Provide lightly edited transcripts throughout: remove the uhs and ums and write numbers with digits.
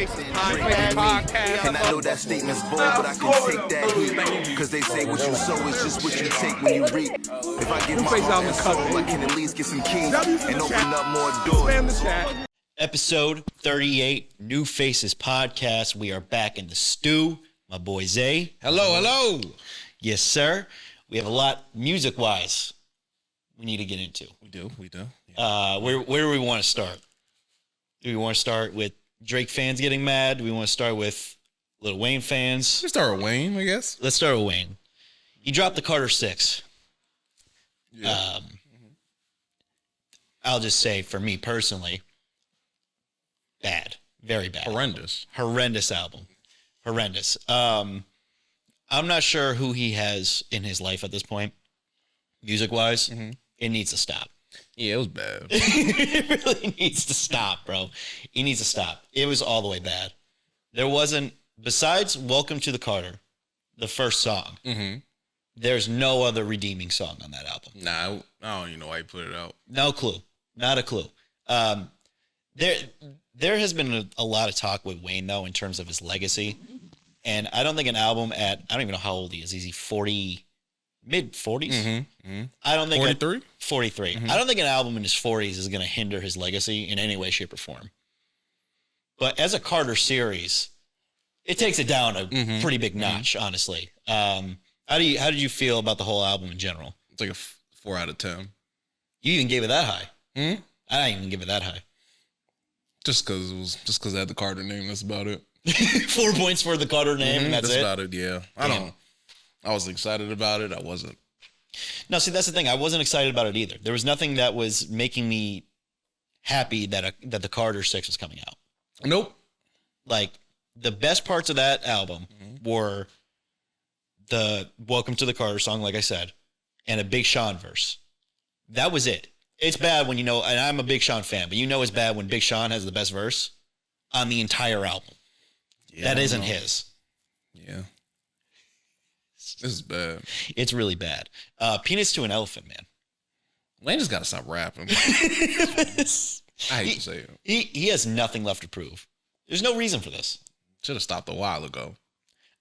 Podcast. And I know that statement's bold, but I can take that heat. Cause they say what you sow is just what you take when you reap. If I give my heart and soul, I can at least get some keys and open up more doors. Episode 38, New Faces Podcast. We are back in the stew. My boy Zay. Hello. Yes, sir. We have a lot music-wise we need to get into. We do. Yeah. Where do we want to start? Do we want to start with Drake fans getting mad? Do we want to start with Lil Wayne fans? Let's start with Wayne, I guess. Let's start with Wayne. He dropped the Carter 6. Yeah. I'll just say, for me personally, bad. Very bad. Horrendous album. Horrendous. I'm not sure who he has in his life at this point, music-wise. Mm-hmm. It needs to stop. Yeah, it was bad. It really needs to stop, bro. It needs to stop. It was all the way bad. There wasn't, besides Welcome to the Carter, the first song, there's no other redeeming song on that album. Nah, I don't even know why he put it out. No clue. Not a clue. There has been a lot of talk with Wayne, though, in terms of his legacy. And I don't think an album I don't even know how old he is. Is he 40, mid-40s? Mm-hmm. I don't think 43? 43. Mm-hmm. I don't think an album in his 40s is going to hinder his legacy in any way, shape, or form. But as a Carter series, it takes it down a pretty big notch, honestly. How did you feel about the whole album in general? It's like a 4 out of 10. You even gave it that high. I didn't even give it that high. Just because it had the Carter name, that's about it. 4 points for the Carter name, and that's it? About it, yeah. I was excited about it. I wasn't. No, see, that's the thing. I wasn't excited about it either. There was nothing that was making me happy that the Carter 6 was coming out. Nope. Like, the best parts of that album were the Welcome to the Carter song, like I said, and a Big Sean verse. That was it. It's bad when and I'm a Big Sean fan, but it's bad when Big Sean has the best verse on the entire album. Yeah, that isn't his. Yeah. This is bad. It's really bad. Penis to an Elephant, man. Wayne just got to stop rapping. I hate to say it. He has nothing left to prove. There's no reason for this. Should have stopped a while ago.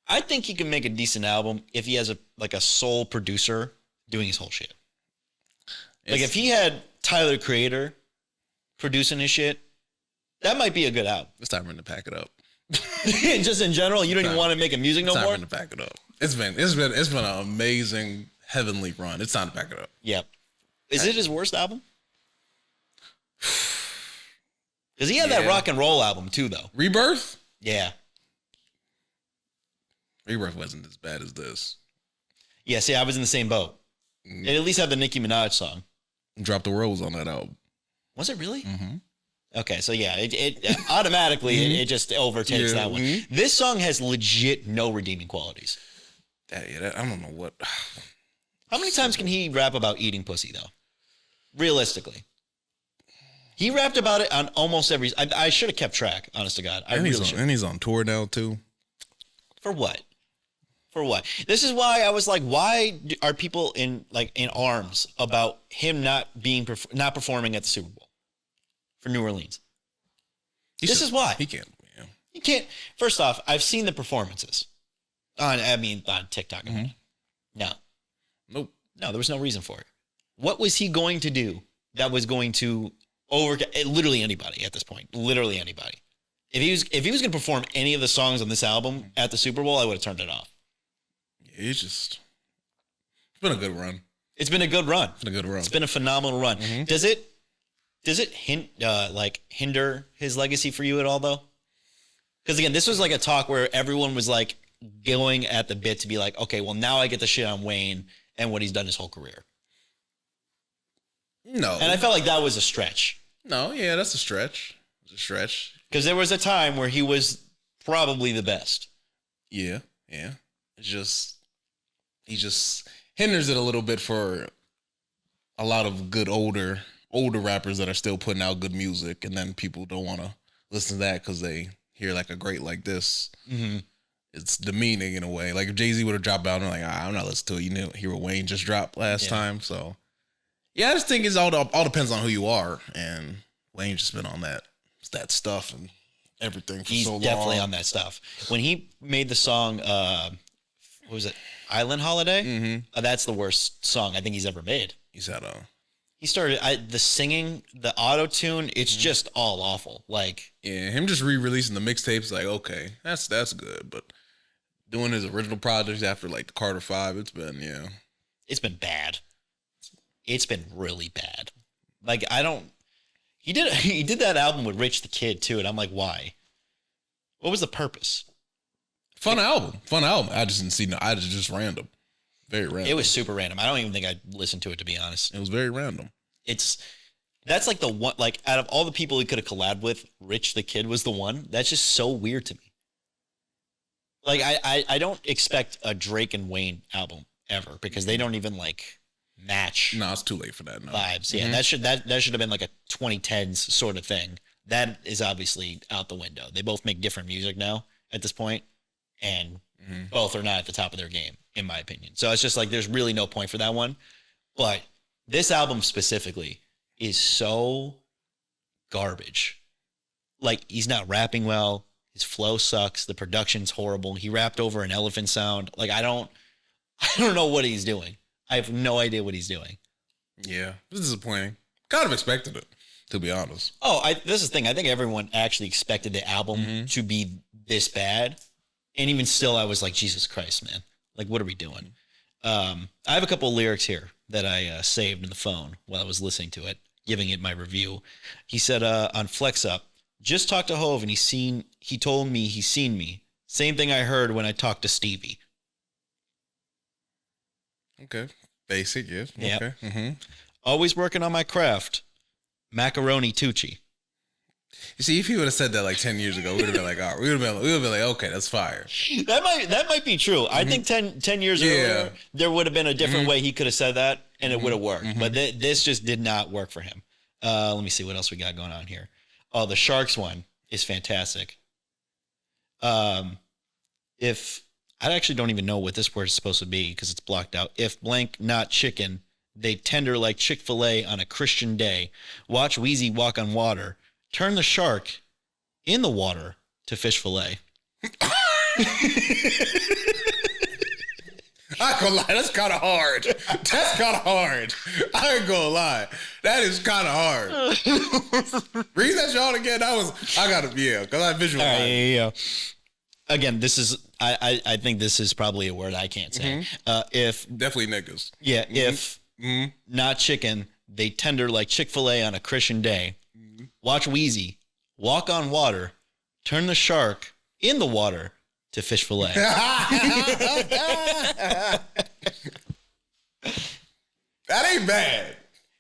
I think he can make a decent album if he has a sole producer doing his whole shit. Like if he had Tyler the Creator producing his shit, that might be a good album. It's time for him to pack it up. Just in general, you don't even want to make a music no more? It's time for him to pack it up. It's been an amazing heavenly run. It's time to pack it up. Yep. Is it his worst album? Because he had that rock and roll album too, though. Rebirth? Yeah. Rebirth wasn't as bad as this. Yeah, see, I was in the same boat. It at least had the Nicki Minaj song. Drop the Rose on that album. Was it really? Mm-hmm. Okay, so yeah, it automatically it just overtakes that one. Mm-hmm. This song has legit no redeeming qualities. I don't know what. How many times can he rap about eating pussy though? Realistically, he rapped about it on almost every. I should have kept track. Honest to God, and he's on tour now too. For what? For what? This is why I was like, why are people in arms about him not performing at the Super Bowl for New Orleans? This is why. He can't. Yeah. He can't. First off, I've seen the performances on TikTok. Mm-hmm. Nope. No, there was no reason for it. What was he going to do that was going to literally anybody at this point? Literally anybody. If he was going to perform any of the songs on this album at the Super Bowl, I would have turned it off. It's been a good run. It's been a good run. It's been a phenomenal run. Mm-hmm. Does it hinder his legacy for you at all though? Because again, this was like a talk where everyone was like going at the bit to be like, okay, well now I get the shit on Wayne and what he's done his whole career. No. And I felt like that was a stretch. No, yeah, that's a stretch. It's a stretch. Because there was a time where he was probably the best. Yeah. He just hinders it a little bit for a lot of good older rappers that are still putting out good music, and then people don't want to listen to that because they hear like a great like this. Mm-hmm. It's demeaning in a way. Like if Jay-Z would have dropped out, I'm like, I'm not listening to it. You know, hear what Wayne just dropped last time. So yeah, I just think it's all depends on who you are, and Wayne just been on that stuff, and everything for He's so long. definitely on that stuff. When he made the song, what was it? Island Holiday? That's the worst song I think he's ever made. He's had He started the singing, the auto tune. It's just all awful. Like, yeah, him just re-releasing the mixtapes. Like, okay, that's good, but doing his original projects after like the Carter 5, it's been it's been bad. It's been really bad. Like, he did that album with Rich the Kid too, and I'm like, why? What was the purpose? Fun album. I just didn't see just random. Very random. It was super random. I don't even think I listened to it, to be honest. It was very random. That's like the one, like, out of all the people he could have collabed with, Rich the Kid was the one. That's just so weird to me. Like, I don't expect a Drake and Wayne album ever, because they don't even like match. No, it's too late for that. No. Vibes. Yeah, that should have been like a 2010s sort of thing. That is obviously out the window. They both make different music now at this point, and both are not at the top of their game, in my opinion. So it's just like there's really no point for that one. But this album specifically is so garbage. Like, he's not rapping well. His flow sucks. The production's horrible. He rapped over an elephant sound. Like, I don't know what he's doing. I have no idea what he's doing. Yeah, it was disappointing. Kind of expected it, to be honest. Oh, this is the thing. I think everyone actually expected the album to be this bad. And even still, I was like, Jesus Christ, man. Like, what are we doing? I have a couple of lyrics here that I saved in the phone while I was listening to it, giving it my review. He said on Flex Up, just talked to Hove and he told me he's seen me. Same thing I heard when I talked to Stevie. Okay. Basic, yes. Yep. Okay. Always working on my craft. Macaroni Tucci. You see, if he would have said that like 10 years ago, we would have been like, all right, we would have been like, okay, that's fire. That might be true. I think 10 years earlier, there would have been a different way he could have said that, and it would have worked. But this just did not work for him. Let me see what else we got going on here. Oh, the Sharks one is fantastic. If I actually don't even know what this word is supposed to be because it's blocked out. If blank not chicken, they tender like Chick-fil-A on a Christian day. Watch Wheezy walk on water. Turn the shark in the water to fish fillet. I ain't gonna lie, that's kind of hard. I ain't gonna lie. That is kind of hard. Read that y'all again. Because I visualized. Yeah. Again, this is, I think this is probably a word I can't say. If Definitely niggas. Yeah, if not chicken, they tender like Chick-fil-A on a Christian day. Watch Wheezy walk on water, turn the shark in the water to fish fillet. That ain't bad.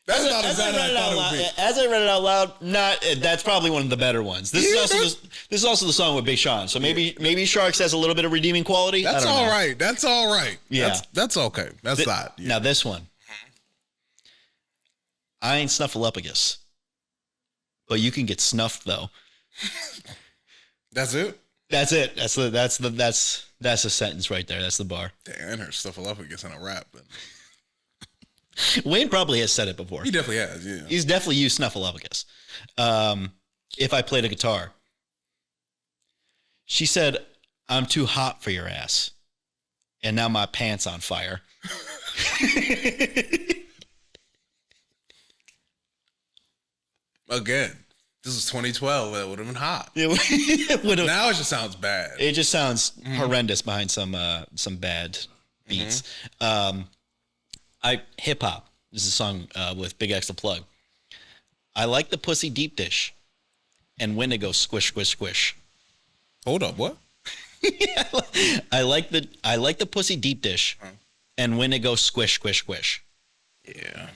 That's not as bad as I thought it would be. As I read it out loud, that's probably one of the better ones. This is also the song with Big Sean. So maybe Sharks has a little bit of redeeming quality. That's all right. That's all right. Yeah, that's okay. That's not. Yeah. Now this one, I ain't Snuffleupagus, but you can get snuffed though. That's it. That's it. That's a sentence right there. That's the bar. Damn, I heard Snuffleupagus in a rap. But Wayne probably has said it before. He definitely has. Yeah, he's definitely used Snuffleupagus. If I played a guitar, she said, "I'm too hot for your ass," and now my pants on fire. Again, this is 2012. That would have been hot. It would've, now it just sounds bad. It just sounds horrendous behind some bad beats. Hip hop. This is a song with Big X the Plug. I like the pussy deep dish, and when it goes squish squish squish. Hold up, what? I like the pussy deep dish, and when it goes squish squish squish. Yeah.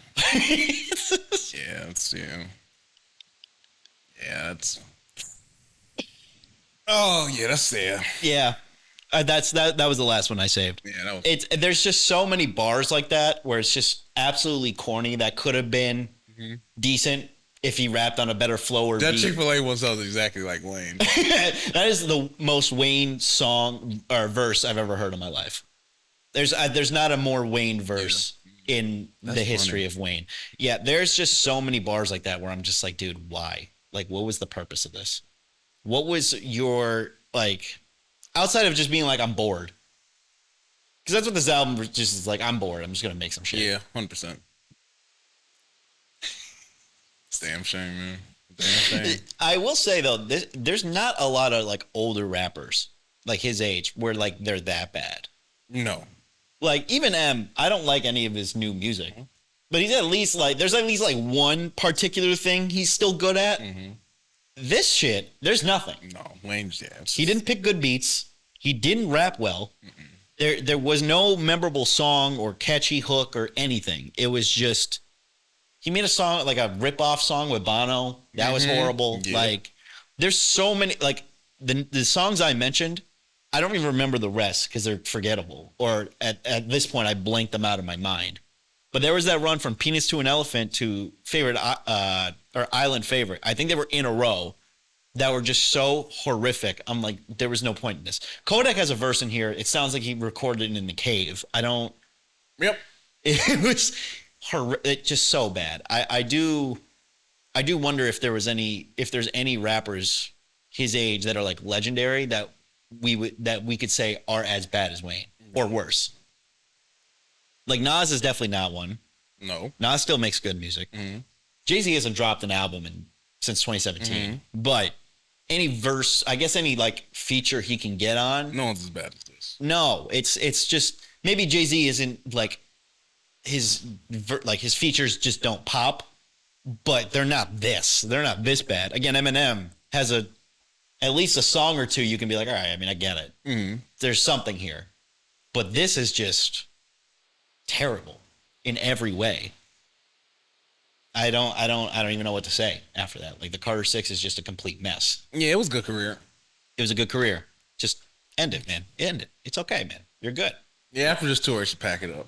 That's. Oh yeah, that's there. Yeah, that was the last one I saved. Yeah, that was. There's just so many bars like that where it's just absolutely corny that could have been decent if he rapped on a better flow or that beat. Chick-fil-A one sounds exactly like Wayne. That is the most Wayne song or verse I've ever heard in my life. There's not a more Wayne verse in the history of Wayne. Yeah, there's just so many bars like that where I'm just like, dude, why? Like, what was the purpose of this? what was your, like, outside of just being like, I'm bored? Because that's what this album just is like, I'm bored. I'm just going to make some shit. Yeah, 100%. It's a damn shame, man. Damn shame. I will say, though, there's not a lot of, like, older rappers, like, his age, where, like, they're that bad. No. Like, even I don't like any of his new music. But he's at least, like, there's at least, like, one particular thing he's still good at. Mm-hmm. This shit, there's nothing. No, Wayne's, yeah. He didn't pick good beats. He didn't rap well. There was no memorable song or catchy hook or anything. It was just, he made a song, like a rip-off song with Bono. That was horrible. Yeah. Like, there's so many, like, the songs I mentioned, I don't even remember the rest because they're forgettable. Or at this point, I blanked them out of my mind. But there was that run from Penis to an Elephant to favorite or Island Favorite. I think they were in a row that were just so horrific. I'm like, there was no point in this. Kodak has a verse in here. It sounds like he recorded it in the cave. I don't. Yep. It was it's just so bad. I do wonder if there's any rappers his age that are like legendary that we could say are as bad as Wayne or worse. Like Nas is definitely not one. No. Nas still makes good music. Mm-hmm. Jay-Z hasn't dropped an album since 2017. But any verse, I guess any like feature he can get on. No one's as bad as this. No, it's just maybe Jay-Z isn't like his features just don't pop, but they're not this. They're not this bad. Again, Eminem has at least a song or two you can be like, all right, I mean, I get it. Mm-hmm. There's something here. But this is just terrible in every way. I don't even know what to say after that. Like the Carter 6 is just a complete mess. Yeah, it was a good career. It was a good career. Just end it, man. End it. It's okay, man. You're good. Yeah, after this tour, I should pack it up.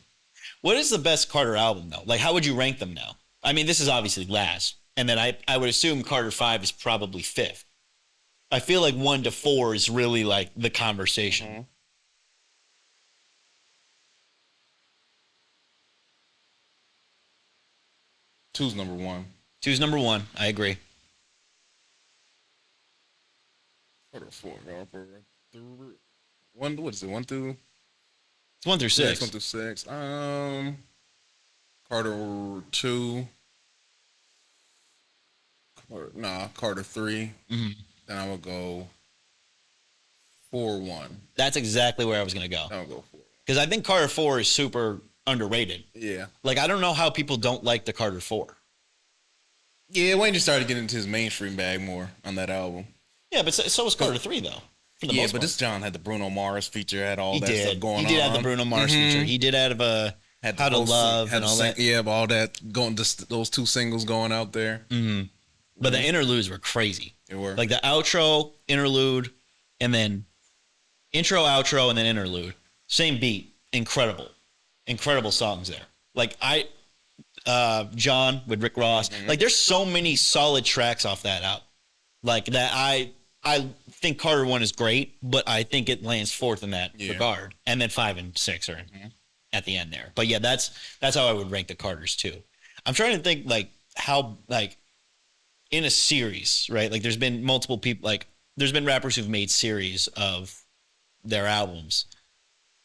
What is the best Carter album though? Like how would you rank them now? I mean, this is obviously last. And then I would assume Carter 5 is probably 5th. I feel like 1 to 4 is really like the conversation. Mm-hmm. Two's number 1. Two's number 1. I agree. Carter 4. 1. What is it? 1 through. It's 1 through 6. Yeah, it's 1 through 6. Carter 2. Carter 3. Mm-hmm. Then I would go 4-1. That's exactly where I was gonna go. I would go 4. Because I think Carter 4 is super underrated. Yeah. Like, I don't know how people don't like the Carter 4. Yeah, Wayne just started getting into his mainstream bag more on that album. Yeah, but so was Carter 3, though. For the most part. This John had the Bruno Mars feature, had all that stuff going on. He did have the Bruno Mars feature. He did have How to Love and all that. Yeah, all that, those 2 singles going out there. Mm-hmm. But the interludes were crazy. They were. Like the outro, interlude, and then intro, outro, and then interlude. Same beat. Incredible. Incredible songs there. Like John with Rick Ross. Mm-hmm. Like there's so many solid tracks off that album. Like that I think Carter 1 is great, but I think it lands 4th in that regard. And then 5 and 6 are at the end there. But yeah, that's how I would rank the Carters too. I'm trying to think like how like in a series, right? Like there's been multiple people, like there's been rappers who've made series of their albums.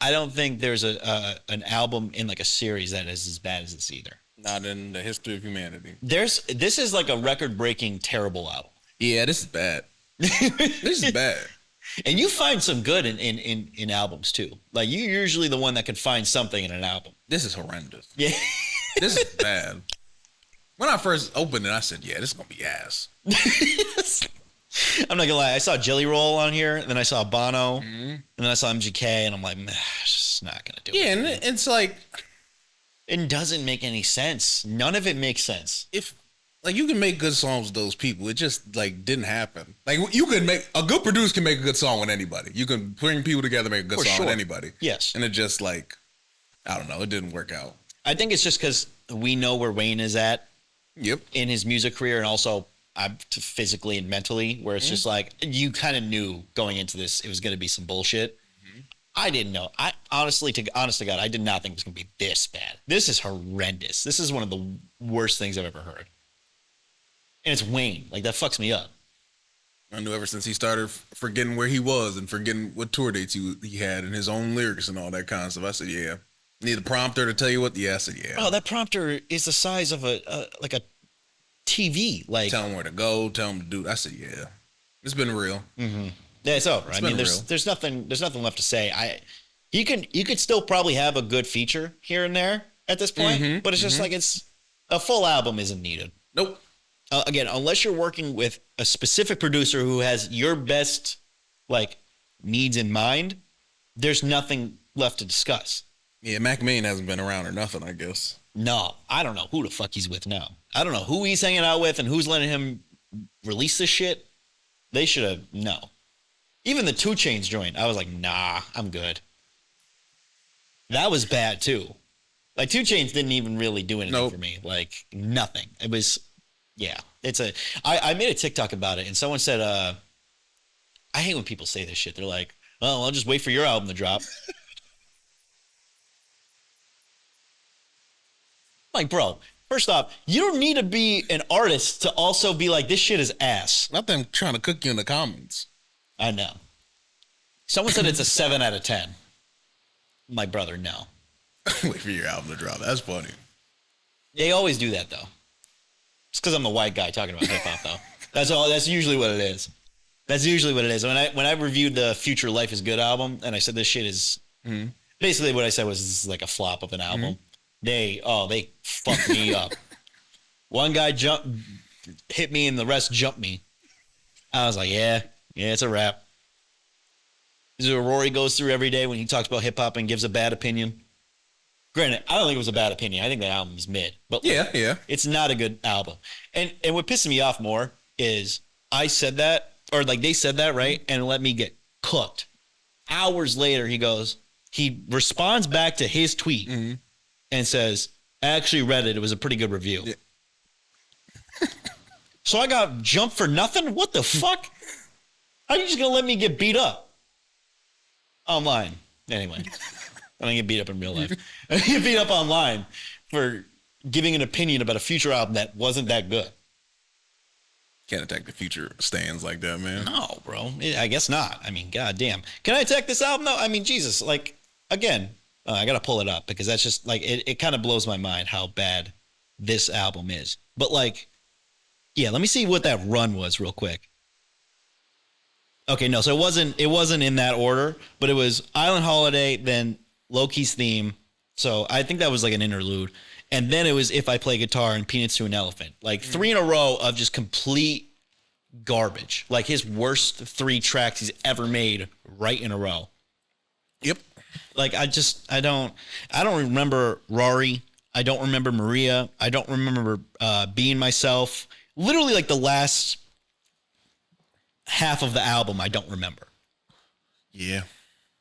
I don't think there's an album in like a series that is as bad as this either. Not in the history of humanity. This is like a record-breaking terrible album. Yeah, this is bad. This is bad. And you find some good in albums too. Like you're usually the one that can find something in an album. This is horrendous. Yeah. This is bad. When I first opened it, I said, yeah, this is going to be ass. I'm not going to lie. I saw Jelly Roll on here, and then I saw Bono, and then I saw MGK, and I'm like, it's just not going to do it. Yeah, and it's like... It doesn't make any sense. None of it makes sense. Like, you can make good songs with those people. It just, like, didn't happen. Like, you can make... A good producer can make a good song with anybody. You can bring people together, make a good song with anybody. Yes. And it just, like... I don't know. It didn't work out. I think it's just because we know where Wayne is at. Yep. In his music career, and also physically and mentally, where it's just like you kind of knew going into this it was going to be some bullshit. I didn't know. I honest to God, I did not think it was going to be this bad. This is horrendous. This is one of the worst things I've ever heard. And it's Wayne. Like that fucks me up. I knew ever since he started forgetting where he was and forgetting what tour dates he had and his own lyrics and all that kind of stuff. I said, yeah. Need a prompter to tell you what? Yeah, I said, yeah. Oh, that prompter is the size of a TV. Like, tell him where to go, tell him to do. I said, yeah. It's been real. Mm-hmm. Yeah, it's over. I mean, there's nothing left to say. You could still probably have a good feature here and there at this point, but it's just like it's a full album isn't needed. Nope. Again, unless you're working with a specific producer who has your best like needs in mind, there's nothing left to discuss. Yeah, Mac Main hasn't been around or nothing, I guess. No, I don't know who the fuck he's with now. I don't know who he's hanging out with and who's letting him release this shit. They should have no. Even the 2 Chainz joint, I was like, nah, I'm good. That was bad too. Like 2 Chainz didn't even really do anything for me. Like nothing. It was. Yeah, I made a TikTok about it, and someone said, I hate when people say this shit. They're like, well, I'll just wait for your album to drop. Like, bro, first off, you don't need to be an artist to also be like, this shit is ass. Not them trying to cook you in the comments. I know. Someone said it's a 7 out of 10. My brother, no. Wait for your album to drop. That's funny. They always do that, though. It's because I'm the white guy talking about hip hop, though. That's all. That's usually what it is. That's usually what it is. When I reviewed the Future Life is Good album, and I said this shit is basically what I said was this is like a flop of an album. They fucked me up. One guy hit me, and the rest jumped me. I was like, yeah, it's a wrap. This is what Rory goes through every day when he talks about hip hop and gives a bad opinion. Granted, I don't think it was a bad opinion. I think the album is mid. But like, yeah. It's not a good album. And what pisses me off more is I said that, or like they said that, right? And let me get cooked. Hours later, he responds back to his tweet and says, I actually read it. It was a pretty good review. Yeah. So I got jumped for nothing? What the fuck? How are you just going to let me get beat up? Online. Anyway. I don't get beat up in real life. I get beat up online for giving an opinion about a Future album that wasn't that good. Can't attack the Future stands like that, man. No, bro. I guess not. I mean, goddamn. Can I attack this album though? I mean, Jesus. Like, again, I got to pull it up because that's just like, it kind of blows my mind how bad this album is. But like, yeah, let me see what that run was real quick. Okay, no, so it wasn't in that order, but it was Island Holiday, then Loki's Theme. So I think that was like an interlude. And then it was If I Play Guitar and Peanuts to an Elephant. Like 3 in a row of just complete garbage. Like his worst 3 tracks he's ever made right in a row. Yep. Like I don't remember Rory. I don't remember Maria. I don't remember Being Myself. Literally like the last half of the album I don't remember. Yeah.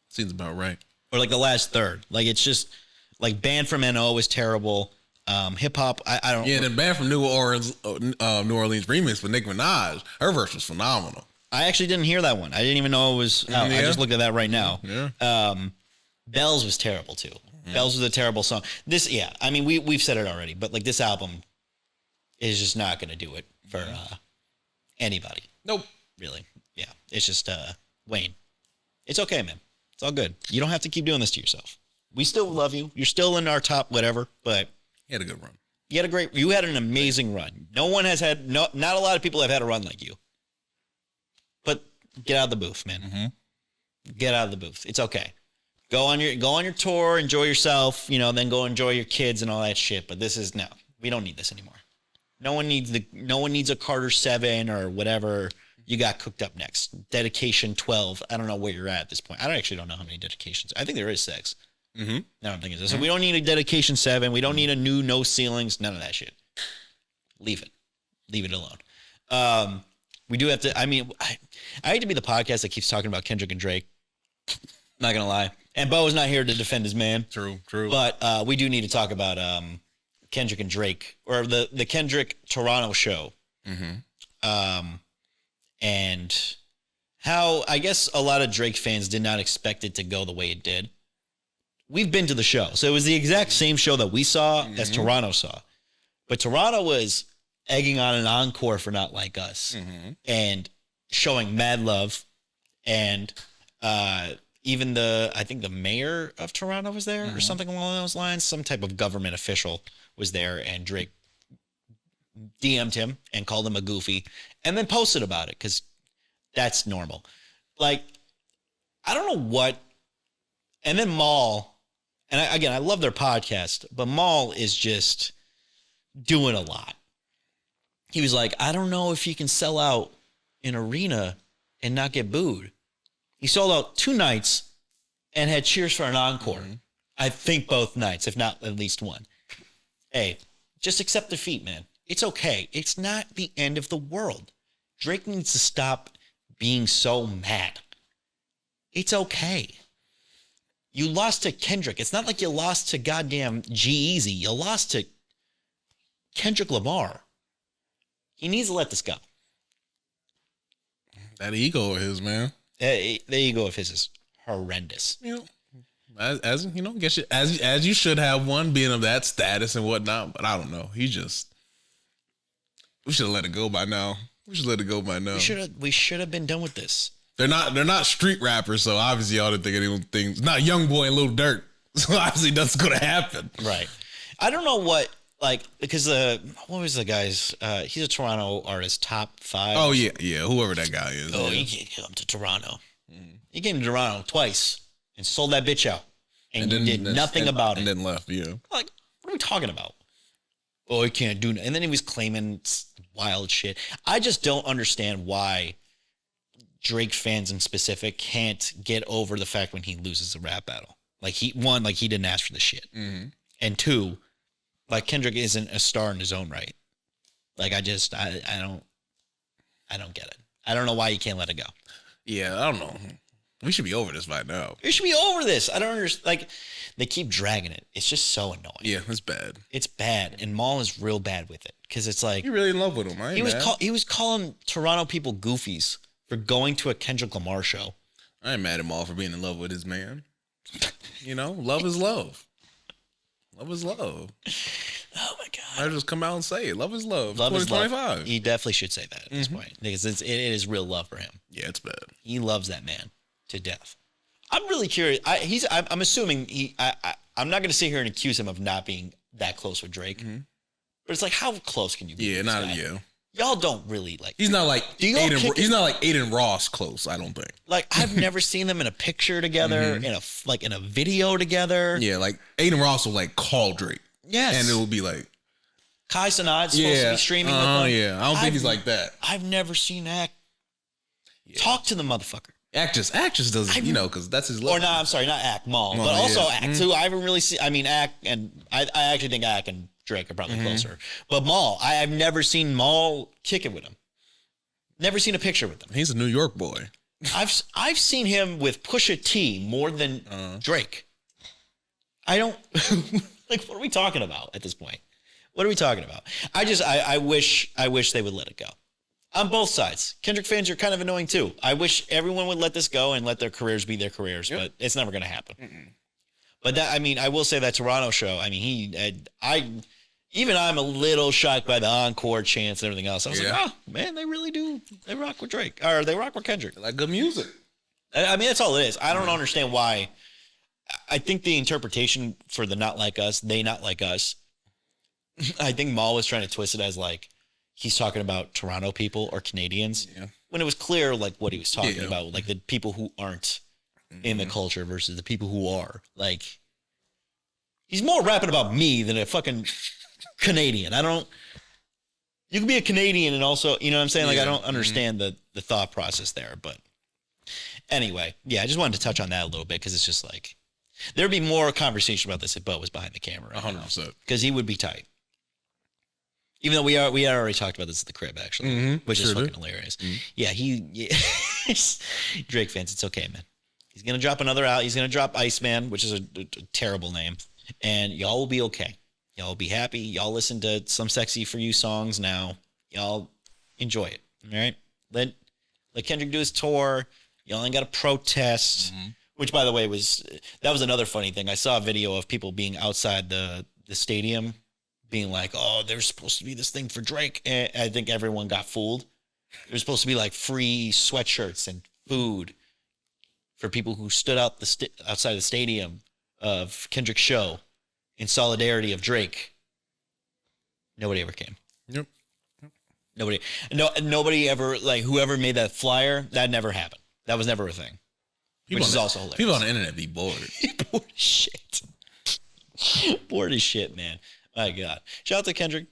Seems about right. Or like the last third. Like it's just like Band from NO was terrible. Hip hop, I don't. Yeah, the Band from New Orleans remix with Nicki Minaj. Her verse was phenomenal. I actually didn't hear that one. I didn't even know it was out. I just looked at that right now. Yeah. Bells was terrible too. Bells was a terrible song. This, yeah, I mean we've said it already, but like this album is just not going to do it for anybody. Nope. Really. Yeah. It's just Wayne. It's okay, man. It's all good. You don't have to keep doing this to yourself. We still love you. You're still in our top whatever, but you had a good run. You had an amazing run. Not a lot of people have had a run like you. But get out of the booth, man. Get out of the booth. It's okay. Go on your tour, enjoy yourself, then go enjoy your kids and all that shit. But we don't need this anymore. No one needs a Carter 7 or whatever you got cooked up next. Dedication 12. I don't know where you're at this point. I actually don't know how many dedications. I think there is 6. I don't think it is. So we don't need a dedication 7. We don't need a new No Ceilings. None of that shit. Leave it. Leave it alone. We do have to. I mean, I hate to be the podcast that keeps talking about Kendrick and Drake. Not gonna lie. And Bo's not here to defend his man. True. But we do need to talk about Kendrick and Drake, or the Kendrick Toronto show. And how I guess a lot of Drake fans did not expect it to go the way it did. We've been to the show. So it was the exact same show that we saw as Toronto saw. But Toronto was egging on an encore for Not Like Us. And showing mad love, and even I think the mayor of Toronto was there or something along those lines. Some type of government official was there, and Drake DM'd him and called him a goofy, and then posted about it because that's normal. Like, I don't know what. And then Maul, and I love their podcast, but Maul is just doing a lot. He was like, I don't know if you can sell out an arena and not get booed. He sold out 2 nights and had cheers for an encore. I think both nights, if not at least one. Hey, just accept defeat, man. It's okay. It's not the end of the world. Drake needs to stop being so mad. It's okay. You lost to Kendrick. It's not like you lost to goddamn G-Eazy. You lost to Kendrick Lamar. He needs to let this go. That ego of his, man. The ego of his is horrendous. You know, as you know, as you should have one, being of that status and whatnot. But I don't know. We should have let it go by now. We should have been done with this. They're not street rappers, so obviously y'all didn't think anything. It's not Young Boy and Lil Durk, so obviously that's gonna happen. Right. I don't know what, like, because what was the guy's? He's a Toronto artist, top 5. Oh yeah, whoever that guy is. Oh, yeah. he came to Toronto. He came to Toronto twice and sold that bitch out, and then did nothing about it. And then left. Yeah. Like, what are we talking about? Oh, he can't do. And then he was claiming wild shit. I just don't understand why Drake fans in specific can't get over the fact when he loses a rap battle. Like, he didn't ask for the shit. And 2, like, Kendrick isn't a star in his own right. Like, I don't get it. I don't know why you can't let it go. Yeah, I don't know. We should be over this by now. We should be over this. I don't understand. Like, they keep dragging it. It's just so annoying. Yeah, it's bad. It's bad, and Maul is real bad with it because it's like you're really in love with him. He was calling Toronto people goofies for going to a Kendrick Lamar show. I ain't mad at Maul for being in love with his man. You know, love is love. Love is love. Oh my God! I just come out and say it. Love is love. Love is love. He definitely should say that at this point because it is real love for him. Yeah, it's bad. He loves that man to death. I'm really curious. I'm assuming I'm not going to sit here and accuse him of not being that close with Drake, but it's like, how close can you be? Yeah, not yeah. Y'all don't really like. He's not like he's not like Aiden Ross close. I don't think. Like, I've never seen them in a picture together, in a video together. Yeah, like Aiden Ross will like call Drake. Yes, and it will be like Kai Cenat's supposed to be streaming with him. Oh yeah, I don't think he's like that. I've never seen Ack talk to the motherfucker. Actress doesn't, because that's his love. Or no, I'm sorry, not Ack, Maul, but also Ack too. I haven't really seen. I mean, Ack and I actually think Ack and Drake are probably closer. But Maul, I've never seen Maul kick it with him. Never seen a picture with him. He's a New York boy. I've seen him with Pusha T more than Drake. I don't like. What are we talking about at this point? What are we talking about? I wish they would let it go. On both sides. Kendrick fans are kind of annoying too. I wish everyone would let this go and let their careers be their careers, but it's never going to happen. But that, I mean, I will say that Toronto show, I mean, I'm a little shocked by the encore chants and everything else. I was like, oh man, they really do. They rock with Drake, or they rock with Kendrick. They like good music. I mean, that's all it is. I don't understand why. I think the interpretation for the not like us, they not like us. I think Maul was trying to twist it as like, he's talking about Toronto people or Canadians when it was clear like what he was talking about, like the people who aren't in the culture versus the people who are. Like, he's more rapping about me than a fucking Canadian. You can be a Canadian and also, you know what I'm saying? Like, I don't understand the thought process there, but anyway, I just wanted to touch on that a little bit because it's just like, there'd be more conversation about this if Bo was behind the camera. 100%. Because he would be tight. Even though we had already talked about this at the crib, actually, which is fucking hilarious. Yeah, Drake fans, it's okay, man. He's going to drop another out. He's going to drop Iceman, which is a terrible name. And y'all will be okay. Y'all will be happy. Y'all listen to some Sexy For You songs now. Y'all enjoy it, all right? Let Kendrick do his tour. Y'all ain't got to protest, which, by the way, that was another funny thing. I saw a video of people being outside the stadium being like, oh, there's supposed to be this thing for Drake. And I think everyone got fooled There's supposed to be like free sweatshirts and food for people who stood out outside the stadium of Kendrick's show in solidarity of Drake. Nobody ever came. Yep. Nobody ever, like, whoever made that flyer, that never happened. That was never a thing. Which is also hilarious. People on the internet be bored. Bored as shit. Bored as shit, man. My God. Shout out to Kendrick.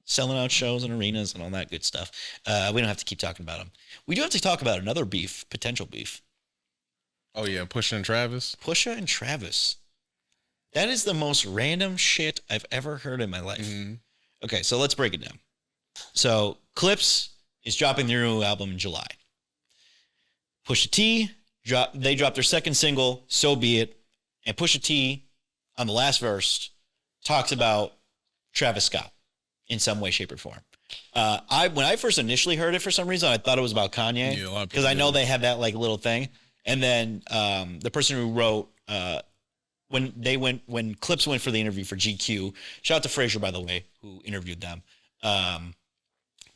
Selling out shows and arenas and all that good stuff. We don't have to keep talking about him. We do have to talk about another beef, potential beef. Oh, yeah. Pusha and Travis. Pusha and Travis. That is the most random shit I've ever heard in my life. Mm-hmm. Okay, so let's break it down. So Clips is dropping their new album in July. Pusha T, they dropped their second single, So Be It. And Pusha T, on the last verse, talks about Travis Scott in some way, shape, or form. When I first initially heard it, for some reason, I thought it was about Kanye, because I know they have that like little thing. And then the person who wrote when Clips went for the interview for GQ, shout out to Frazier, by the way, who interviewed them,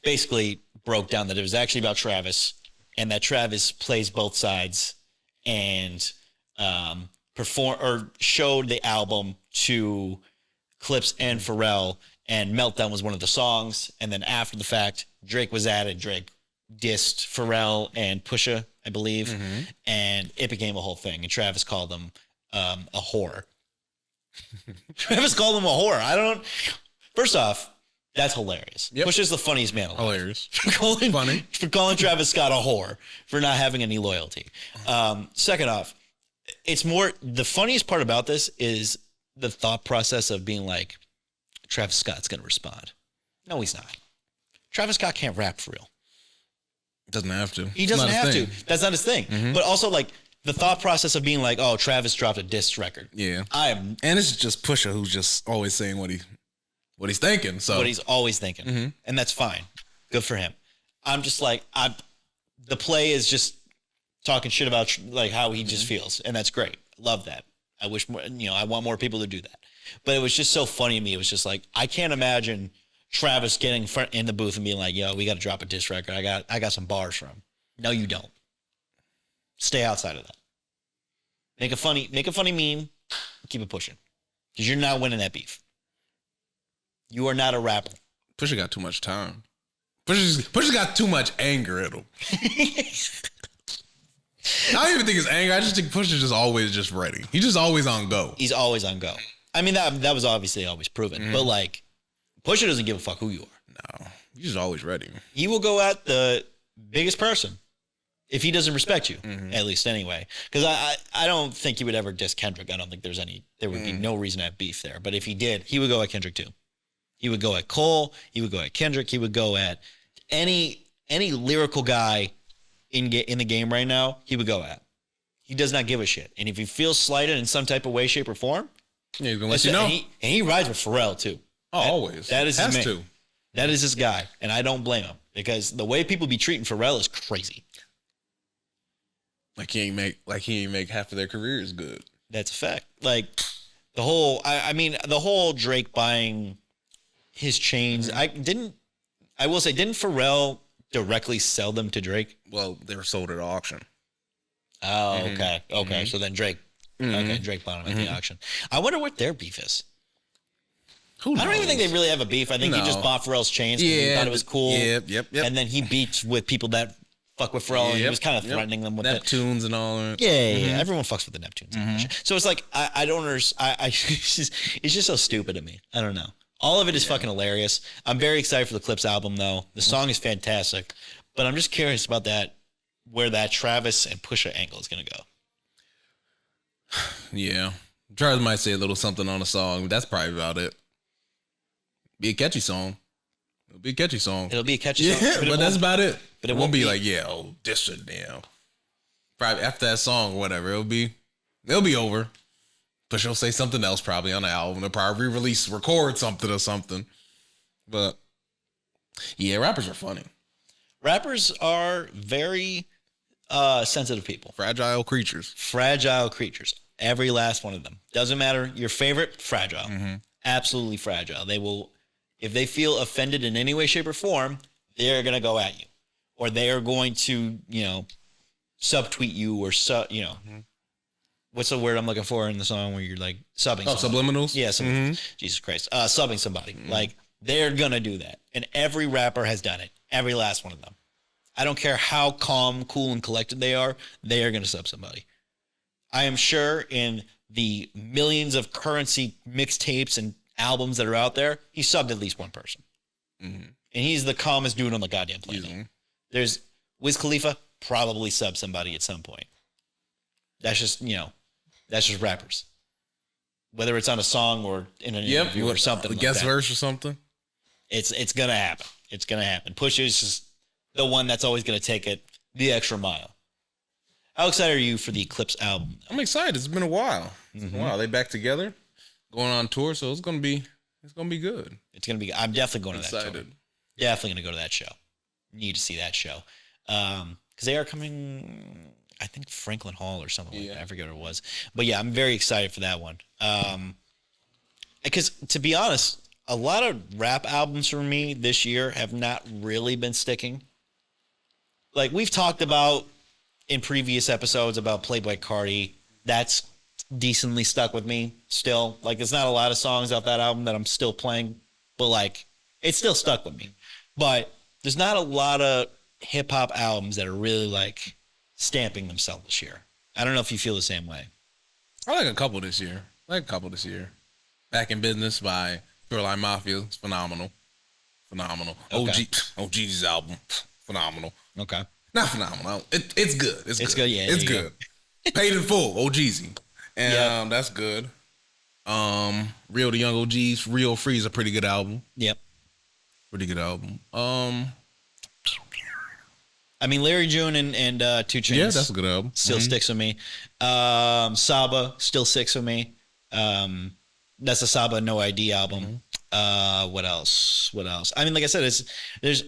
basically broke down that it was actually about Travis, and that Travis plays both sides and showed the album to Clips and Pharrell, and Meltdown was one of the songs. And then after the fact, Drake was at it. Drake dissed Pharrell and Pusha, I believe, and it became a whole thing. And Travis called him a whore. Travis called him a whore. First off, that's hilarious. Yep. Pusha's the funniest man alive. Hilarious. For calling Travis Scott a whore, for not having any loyalty. Second off, it's more, the funniest part about this is the thought process of being like, Travis Scott's going to respond. No, he's not. Travis Scott can't rap for real. Doesn't have to. He doesn't have to. That's not his thing. Mm-hmm. But also, like, the thought process of being like, oh, Travis dropped a diss record. Yeah. And it's just Pusha who's just always saying what he's thinking. So what he's always thinking. Mm-hmm. And that's fine. Good for him. I'm just like, the play is just talking shit about like how he just feels. And that's great. Love that. I wish more, I want more people to do that. But it was just so funny to me. It was just like, I can't imagine Travis getting in the booth and being like, yo, we got to drop a diss record. I got some bars for him. No, you don't. Stay outside of that. Make a funny meme. Keep it pushing. Because you're not winning that beef. You are not a rapper. Pusha got too much time. Pusha's got too much anger in him. I don't even think it's anger. I just think Pusha's just always just ready. He's just always on go. He's always on go. I mean, that was obviously always proven. Mm-hmm. But, like, Pusha doesn't give a fuck who you are. No. He's just always ready. He will go at the biggest person if he doesn't respect you, at least anyway. Because I don't think he would ever diss Kendrick. I don't think there would be no reason to have beef there. But if he did, he would go at Kendrick too. He would go at Cole. He would go at Kendrick. He would go at any lyrical guy in the game right now. He would go at. He does not give a shit. And if he feels slighted in some type of way, shape, or form, yeah, he's gonna let you know. And he rides with Pharrell too. Oh, always. That is his man. That is his guy, and I don't blame him because the way people be treating Pharrell is crazy. Like he ain't make half of their careers good. That's a fact. Like the whole, the whole Drake buying his chains. I will say, didn't Pharrell directly sell them to Drake? Well, they were sold at auction. Oh, okay. Okay. So then Drake bought them at the auction. I wonder what their beef is. I don't even think they really have a beef. I think he just bought Pharrell's chains because he thought it was cool. Yep. And then he beats with people that fuck with Pharrell, and he was kind of threatening them with Neptunes and all that. Yeah. Everyone fucks with the Neptunes. And so it's like, I don't understand. It's just so stupid to me. I don't know. All of it is fucking hilarious. I'm very excited for the Clips album, though. The song is fantastic. But I'm just curious about where that Travis and Pusha angle is going to go. Yeah. Travis might say a little something on the song, but that's probably about it. Be a catchy song. It'll be a catchy song. Yeah, but that's about it. But it won't be like, this and damn. Probably after that song or whatever, it'll be over. But she'll say something else probably on the album. They'll probably record something or something. But yeah, rappers are funny. Rappers are very sensitive people. Fragile creatures. Every last one of them. Doesn't matter. Your favorite, fragile. Absolutely fragile. They will, if they feel offended in any way, shape, or form, they're going to go at you. or they are going to, subtweet you or what's the word I'm looking for in the song where you're like subbing? Oh, somebody? subliminals? Yeah, Jesus Christ. Subbing somebody. Like, they're going to do that. And every rapper has done it. Every last one of them. I don't care how calm, cool, and collected they are going to sub somebody. I am sure in the millions of currency mixtapes and albums that are out there, he subbed at least one person. And he's the calmest dude on the goddamn planet. There's Wiz Khalifa probably subbed somebody at some point. That's just, that's just rappers. Whether it's on a song or in an interview or something a like guest that. verse or something. It's going to happen. It's going to happen. Pusha is just the one that's always going to take it the extra mile. How excited are you for the Eclipse album? I'm excited. It's been a while. Wow, they back together, going on tour, so it's gonna be good. It's gonna be. I'm definitely going to that Excited. tour. Definitely gonna go to that show. Need to see that show because they are coming. I think Franklin Hall or something like that. I forget what it was, but yeah, I'm very excited for that one. Because to be honest, a lot of rap albums for me this year have not really been sticking. Like we've talked about in previous episodes about Playboy Cardi, that's decently stuck with me still. Like, there's not a lot of songs off that album that I'm still playing, but like, it's still stuck with me. But there's not a lot of hip hop albums that are really like stamping themselves this year. I don't know if you feel the same way. I like a couple this year. Back in Business by Shoreline Mafia. It's phenomenal. Okay. OG's album. Phenomenal. Okay. Not phenomenal. It's good. It's good. Yeah, it's good. Paid in full. OGZ. And that's good. Real to Young OGs. Real Free is a pretty good album. Yep. Pretty good album. I mean, Larry June and 2 Chainz. Yeah, that's a good album. Still sticks with me. Saba still sticks with me. That's a Saba No ID album. What else? I mean, like I said, there's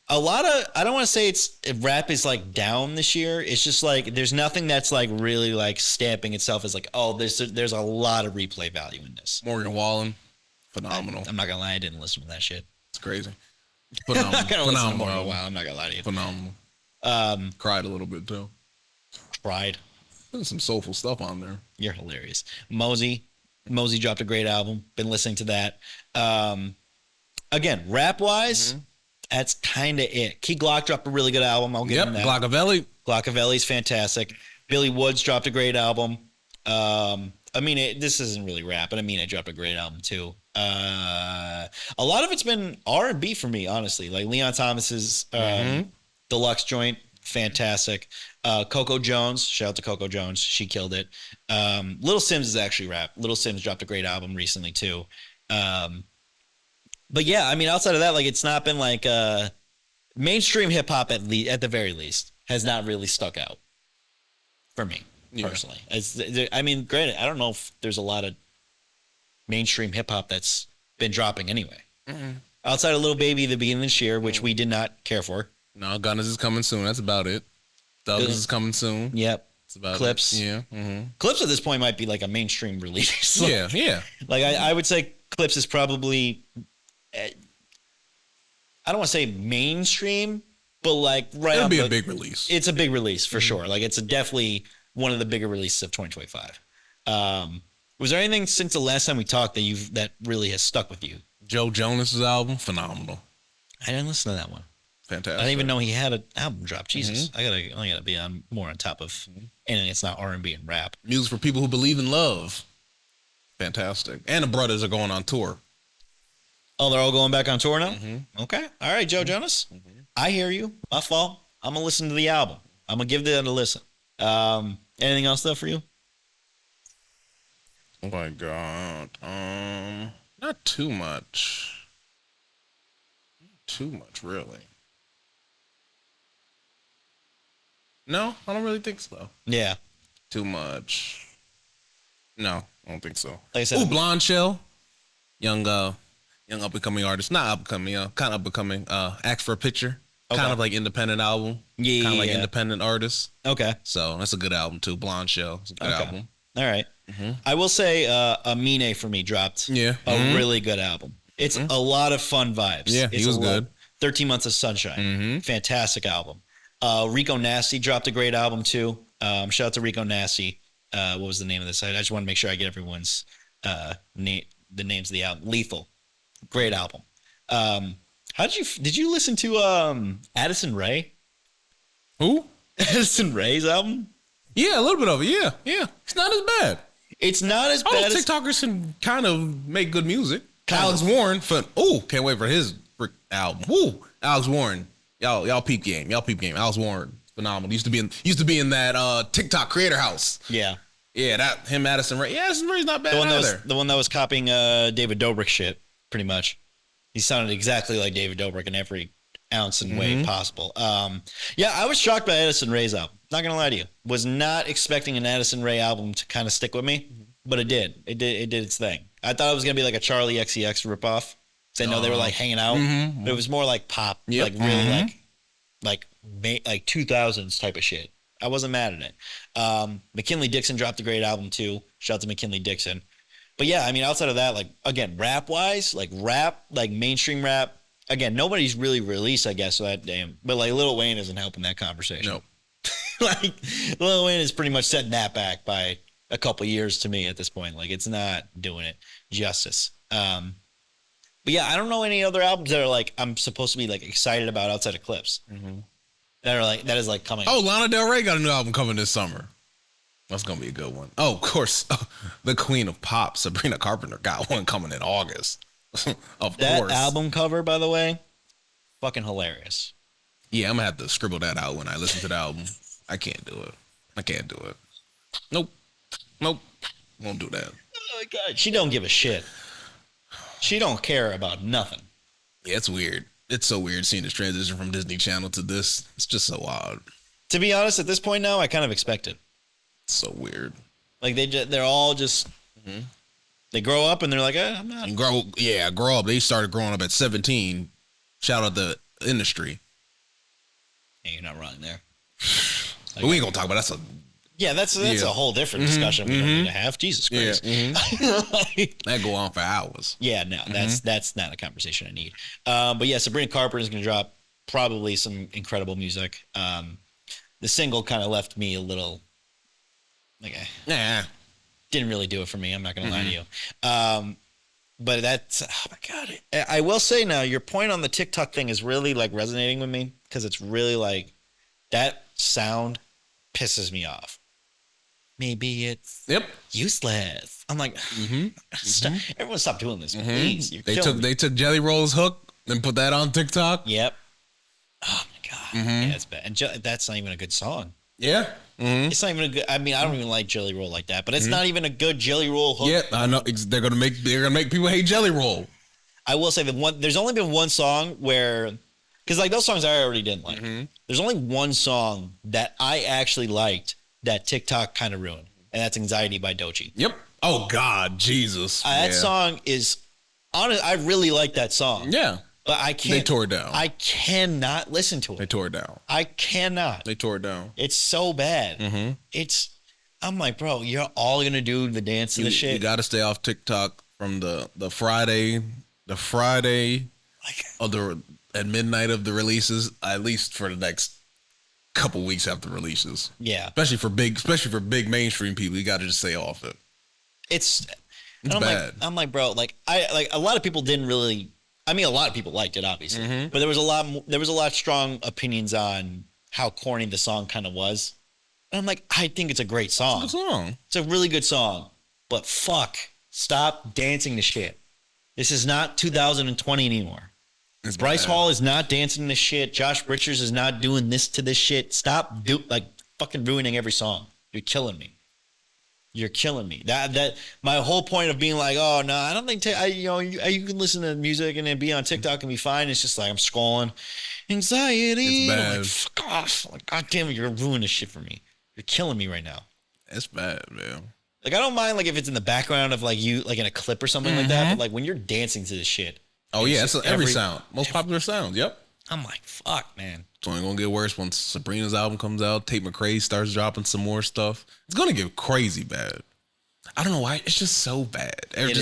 a lot of, I don't want to say rap is like down this year. It's just like, there's nothing that's like really like stamping itself as like, oh, there's a lot of replay value in this. Morgan Wallen. Phenomenal. I'm not gonna lie, I didn't listen to that shit. It's crazy. Phenomenal. I'm not gonna listen to more in a while. I'm not gonna lie to you. Phenomenal. Cried a little bit too. Cried. There's some soulful stuff on there. You're hilarious. Mosey dropped a great album. Been listening to that. Again, rap wise, that's kind of it. Key Glock dropped a really good album. I'll give him that. Glockavelli's fantastic. Billy Woods dropped a great album. This isn't really rap, but I dropped a great album too. A lot of it's been R&B for me, honestly. Like Leon Thomas's deluxe joint, fantastic. Coco Jones, shout out to Coco Jones, she killed it. Little Sims is actually rap. Little Sims dropped a great album recently too. But yeah, outside of that, like it's not been like mainstream hip hop at the very least has not really stuck out for me personally. Granted, I don't know if there's a lot of mainstream hip hop that's been dropping anyway. Outside of Lil Baby at the beginning of this year, which we did not care for. No, Gunners is coming soon. That's about it. Thugs is coming soon. Yep. That's about Clips. it. Yeah. Clips at this point might be like a mainstream release. Yeah. Like I would say Clips is probably, I don't want to say mainstream, but like It'll be a big release. It's a big release for sure. Like it's definitely one of the bigger releases of 2025. Was there anything since the last time we talked that really has stuck with you? Joe Jonas's album, phenomenal. I didn't listen to that one. Fantastic. I didn't even know he had an album drop. Jesus, I gotta be more on top of, and it's not R&B and rap. Music for people who believe in love. Fantastic. And the brothers are going on tour. Oh, they're all going back on tour now? Okay. All right, Joe Jonas. I hear you. My fault. I'm going to listen to the album. I'm going to give that a listen. Anything else, though, for you? Oh, my God. Not too much. Not too much, really. No, I don't really think so. Yeah. Too much. No, I don't think so. Like I said, Blonde Shell. Young up-and-coming artist. Not up-and-coming, kind of up-and-coming. Ask for a Picture. Okay. Kind of like independent album. Yeah. Kind of like independent artist. Okay. So that's a good album, too. Blonde Shell. It's a good album. All right. I will say Amine for me dropped a really good album. It's a lot of fun vibes. Yeah, he was good. 13 Months of Sunshine. Fantastic album. Rico Nasty dropped a great album too. Shout out to Rico Nasty. What was the name of this? I just want to make sure I get everyone's the names of the album. Lethal. Great album. Did you listen to Addison Rae? Who? Addison Rae's album? Yeah, a little bit of it. Yeah. It's not as bad. It's not as bad as TikTokers can kind of make good music. Alex Warren can't wait for his album. Alex Warren. Y'all peep game. Alex Warren, phenomenal. Used to be in that TikTok creator house. Yeah. Yeah, that him, Addison Rae. Yeah, Addison Rae's not bad either. The one that was copying David Dobrik shit, pretty much. He sounded exactly like David Dobrik in every ounce and way possible. Yeah, I was shocked by Addison Rae's album. Not gonna lie to you. Was not expecting an Addison Rae album to kind of stick with me, but it did. It did its thing. I thought it was gonna be like a Charlie XCX ripoff. I know they were like hanging out, but it was more like pop, like really like 2000s type of shit. I wasn't mad at it. McKinley Dixon dropped a great album too. Shout out to McKinley Dixon. But yeah, I mean, outside of that, like again, rap mainstream rap. Again, nobody's really released, I guess, so that damn. But like Lil Wayne isn't helping that conversation. Nope. Like Lil Wayne is pretty much setting that back by a couple years to me at this point. Like it's not doing it justice. But yeah, I don't know any other albums that are like I'm supposed to be like excited about outside of Clips. That is like coming. Oh, Lana Del Rey got a new album coming this summer. That's gonna be a good one. Oh, of course, the Queen of Pop, Sabrina Carpenter, got one coming in August. Of that course. album cover, by the way, fucking hilarious. Yeah, I'm gonna have to scribble that out when I listen to the album. I can't do it. Nope. Won't do that. Oh my god, she don't give a shit. She don't care about nothing. Yeah, it's weird. It's so weird seeing this transition from Disney Channel to this. It's just so odd. To be honest, at this point now, I kind of expect it. It's so weird. Like they're all just they grow up and they're like, I'm not. Grow up. They started growing up at 17. Shout out the industry. Hey, you're not wrong there. But we ain't gonna talk about that. That's a whole different discussion we don't need to have. Jesus Christ. That go on for hours. Yeah, no, that's not a conversation I need. But yeah, Sabrina Carpenter is going to drop probably some incredible music. The single kind of left me a little like, didn't really do it for me. I'm not going to lie to you. But that's, oh my God. I will say now, your point on the TikTok thing is really like resonating with me because it's really like that sound pisses me off. Maybe it's useless. I'm like, everyone stop doing this, please. They took Jelly Roll's hook and put that on TikTok. Yep. Oh my God. Yeah, it's bad. And that's not even a good song. Yeah. It's not even a good. I mean, I don't even like Jelly Roll like that, but it's not even a good Jelly Roll hook. Yeah, I know. They're gonna make people hate Jelly Roll. I will say that there's only been one song where, because like those songs I already didn't like. There's only one song that I actually liked that TikTok kind of ruined, and that's "Anxiety" by Doechii. Yep. Oh God, Jesus. That song is honest. I really like that song. Yeah. But I can't. They tore it down. I cannot listen to it. They tore it down. I cannot. They tore it down. It's so bad. I'm like, bro, you're all gonna do the dance and the shit. You got to stay off TikTok from the Friday at midnight of the releases, at least for the next couple weeks after releases. Yeah, especially for big mainstream people, you got to just stay off it. It's bad. I'm like, bro, like a lot of people didn't really. I mean, a lot of people liked it, obviously, but there was a lot of strong opinions on how corny the song kind of was. And I'm like, I think it's a great song. It's a good song. It's a really good song, but fuck, stop dancing to shit. This is not 2020 anymore. Bryce Hall is not dancing to shit. Josh Richards is not doing this to this shit. Stop fucking ruining every song. You're killing me. You're killing me. That my whole point of being like, oh no, I don't think you can listen to music and then be on TikTok and be fine. It's just like I'm scrolling, anxiety. It's bad. Like, fuck off. Like, God damn it, you're ruining this shit for me. You're killing me right now. It's bad, man. Like I don't mind like if it's in the background of like you like in a clip or something like that, but like when you're dancing to this shit. Oh yeah, that's every sound. Most popular sound. Yep. I'm like, fuck, man. It's only gonna get worse once Sabrina's album comes out. Tate McRae starts dropping some more stuff. It's gonna get crazy bad. I don't know why. It's just so bad. Every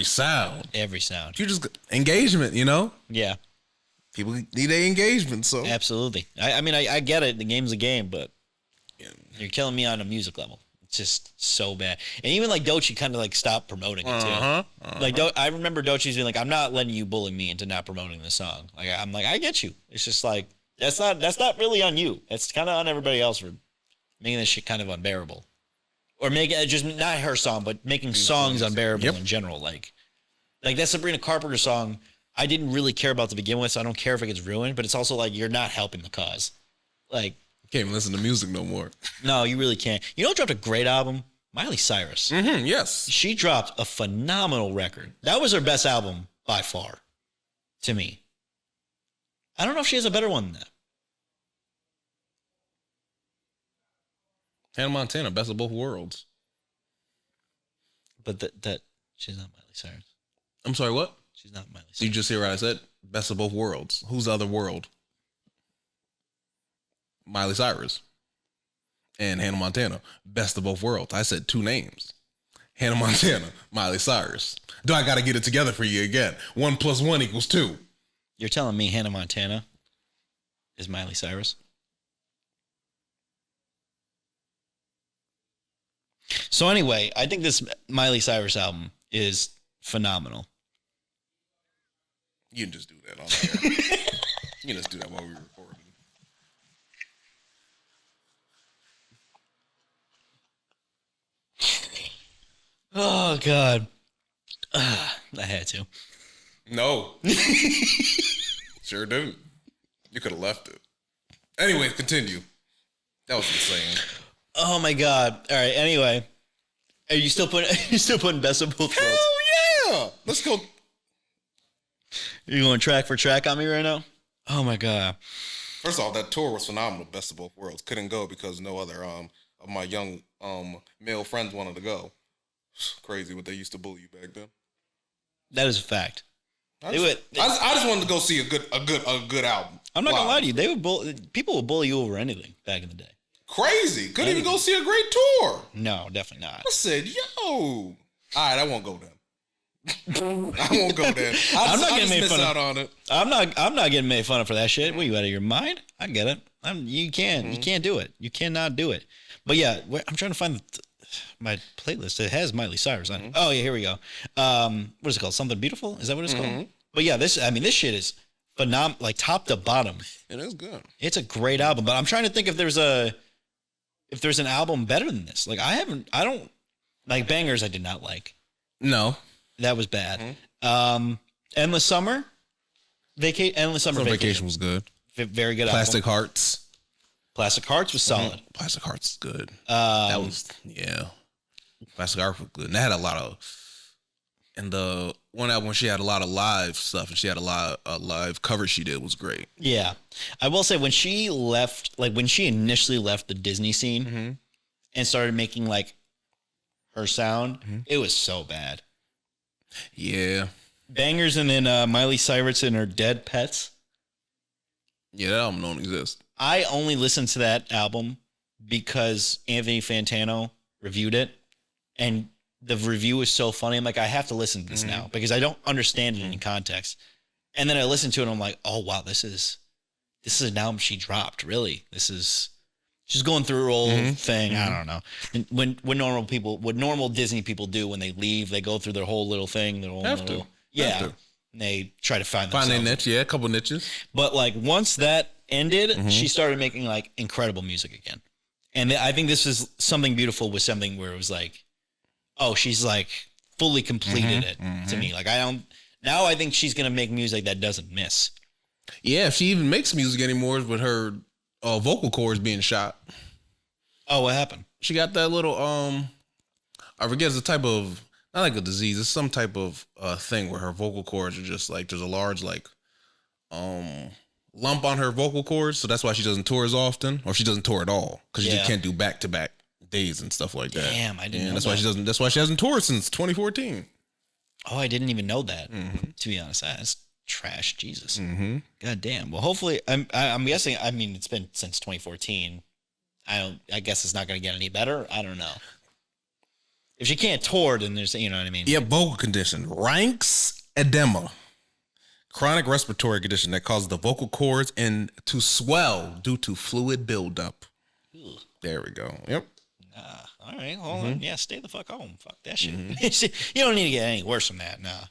sound. Every sound. You just engagement, you know? Yeah. People need their engagement, so. Absolutely. I mean, I get it. The game's a game, but you're killing me on a music level. It's just so bad. And even like Doechii kind of like stopped promoting it too. Like I remember Doechii's being like, I'm not letting you bully me into not promoting the song. Like I'm like, I get you. It's just like that's not really on you. It's kind of on everybody else for making this shit kind of unbearable. Or making it just not her song, but making songs unbearable in general. Like that Sabrina Carpenter song, I didn't really care about to begin with, so I don't care if it gets ruined, but it's also like you're not helping the cause. Like can't even listen to music no more. No, you really can't. You know what dropped a great album? Miley Cyrus. Yes. She dropped a phenomenal record. That was her best album by far, to me. I don't know if she has a better one than that. Hannah Montana, best of both worlds. But that she's not Miley Cyrus. I'm sorry, what? She's not Miley Cyrus. Did you just hear what I said? Best of both worlds. Who's the other world? Miley Cyrus and Hannah Montana. Best of both worlds. I said two names. Hannah Montana, Miley Cyrus. Do I got to get it together for you again? 1 + 1 = 2. You're telling me Hannah Montana is Miley Cyrus? So anyway, I think this Miley Cyrus album is phenomenal. You can just do that on there. You can just do that while we recording. Oh, God. I had to. No. Sure didn't. You could have left it. Anyway, continue. That was insane. Oh, my God. All right, anyway. Are you still putting best of both worlds? Hell yeah. Let's go. Are you going track for track on me right now? Oh, my God. First off, that tour was phenomenal. Best of both worlds. Couldn't go because no other of my young male friends wanted to go. Crazy what they used to bully you back then. That is a fact. I just wanted to go see a good album. I'm not gonna lie to you. People would bully you over anything back in the day. Crazy. Couldn't even go see a great tour. No, definitely not. I said, yo. All right, I won't go then. I won't go then. I'm not getting made fun of. On it. I'm not getting made fun of for that shit. What, you out of your mind? I get it. You can't do it. You cannot do it. But yeah, I'm trying to find my playlist. It has Miley Cyrus on it. Oh yeah, here we go. What is it called? Something Beautiful? Is that what it's called? But yeah, this shit is phenomenal, like top to bottom. It is good. It's a great album, but I'm trying to think if there's an album better than this. Like I don't like Bangers. I did not like. No, that was bad. Endless Summer, Endless Summer Vacation was good. Very good. Plastic Hearts. Plastic Hearts was solid. Plastic Hearts is good. That was Plastic Hearts was good. And that had a lot of. And the one album she had a lot of live stuff, and she had a live cover she did was great. Yeah, I will say when she left, like when she initially left the Disney scene and started making like her sound, it was so bad. Yeah, Bangers, and then Miley Cyrus and her Dead Pets. Yeah, that album don't exist. I only listened to that album because Anthony Fantano reviewed it, and the review was so funny. I'm like, I have to listen to this now because I don't understand it in context. And then I listened to it and I'm like, oh wow, this is an album she dropped. Really, she's going through her old thing. I don't know. And what normal Disney people do when they leave, they go through their whole little thing. Their whole have to. And they try to find their niche. Yeah, a couple niches. But like once that ended, she started making like incredible music again. And I think this is Something Beautiful was something where it was like, oh, she's like fully completed it to me. Like I think she's going to make music that doesn't miss. Yeah. If she even makes music anymore with her vocal cords being shot. Oh, what happened? She got that little, I forget, it's a type of, not like a disease. It's some type of thing where her vocal cords are just like, there's a large like, lump on her vocal cords. So that's why she doesn't tour as often, or she doesn't tour at all. Cause she can't do back-to-back days and stuff like that. Damn, I didn't know that's that. why she doesn't. That's why she hasn't toured since 2014. Oh, I didn't even know that. To be honest, that's trash. Jesus. God damn. Well, hopefully, I'm guessing. I mean, it's been since 2014. I guess it's not going to get any better. I don't know. If she can't tour, then there's, you know what I mean. Yeah, vocal condition ranks edema. chronic respiratory condition that causes the vocal cords and to swell due to fluid buildup. Ugh. There we go. Yep. All right, hold on. Yeah, stay the fuck home. Fuck that shit. You don't need to get any worse than that. Nah.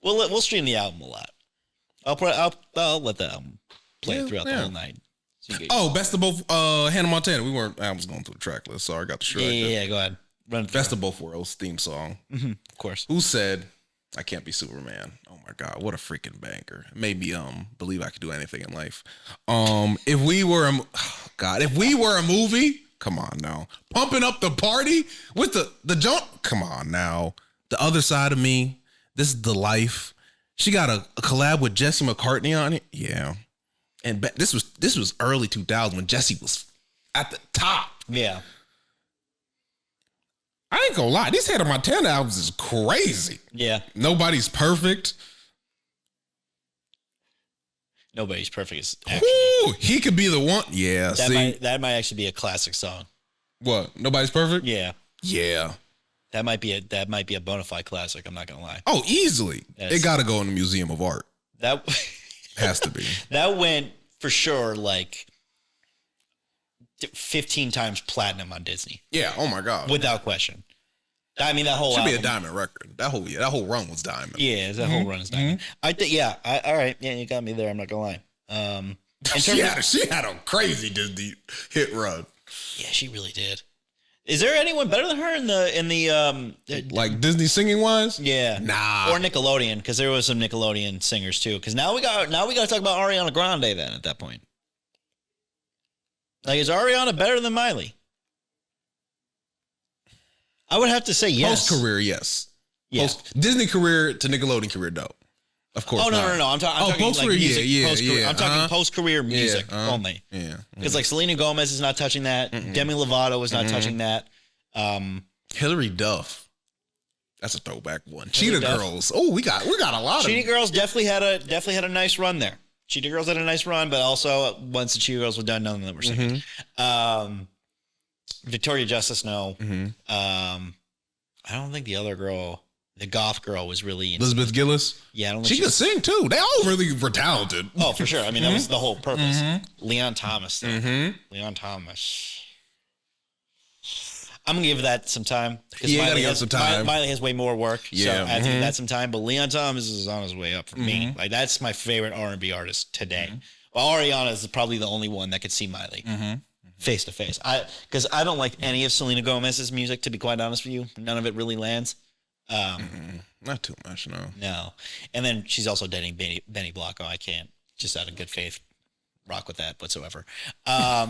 We'll stream the album a lot. I'll let the album play throughout the whole night. So best of both Hannah Montana. I was going through the track list, so I got the shirt. Yeah, go ahead. Run it through. Best of Both Worlds theme song. Of course. Who said I can't be Superman? Oh my God, what a freaking banger. It made me believe I could do anything in life. If we were a movie, come on now. Pumping up the party with the jump. Come on now. The Other Side of Me. This is the life. She got a collab with Jesse McCartney on it. Yeah. And this was early 2000 when Jesse was at the top. Yeah. I ain't gonna lie. These Hannah Montana albums is crazy. Yeah. Nobody's perfect. Nobody's perfect. Is Ooh, he could be the one. Yeah. That might actually be a classic song. What? Nobody's perfect? Yeah. Yeah. That might be a bona fide classic. I'm not gonna lie. Oh, easily. It got to go in the Museum of Art. That has to be. That went for sure like 15 times platinum on Disney. Yeah. Oh my God. Without question. I mean, that whole should album, be a diamond record. That whole run was diamond. Yeah, that whole run is diamond. I think. Yeah. All right. Yeah, you got me there. I'm not gonna lie. She had a crazy Disney hit run. Yeah, she really did. Is there anyone better than her in the like Disney singing wise? Yeah, nah, or Nickelodeon, because there was some Nickelodeon singers too. Because now we got to talk about Ariana Grande. Then at that point, like, is Ariana better than Miley? I would have to say yes. Post career, yes. Yeah. Disney career to Nickelodeon career, no. Of course. Oh no. I'm talking post like career, music. yeah. I'm talking post career music only. Yeah. Because like Selena Gomez is not touching that. Demi Lovato is not touching that. Hilary Duff. That's a throwback one. Cheetah Girls. Oh, we got a lot of Cheetah Girls definitely had a nice run there. Cheetah Girls had a nice run, but also once the Cheetah Girls were done, none of them were singing. Victoria Justice, no. I don't think the other girl, the goth girl, was really Elizabeth Gillis. Yeah, I don't think she could sing too. They all really were talented. Oh, for sure. I mean, that was the whole purpose. Leon Thomas, though. Leon Thomas. I'm gonna give that some time. Yeah, Miley has some time. Miley has way more work, yeah. So I have to give that some time. But Leon Thomas is on his way up for me. Like, that's my favorite R&B artist today. Well, Ariana is probably the only one that could see Miley face to face. Because I don't like any of Selena Gomez's music, to be quite honest with you. None of it really lands. Not too much, no. No. And then she's also dating Benny Blanco. I can't, just out of good faith, rock with that whatsoever. But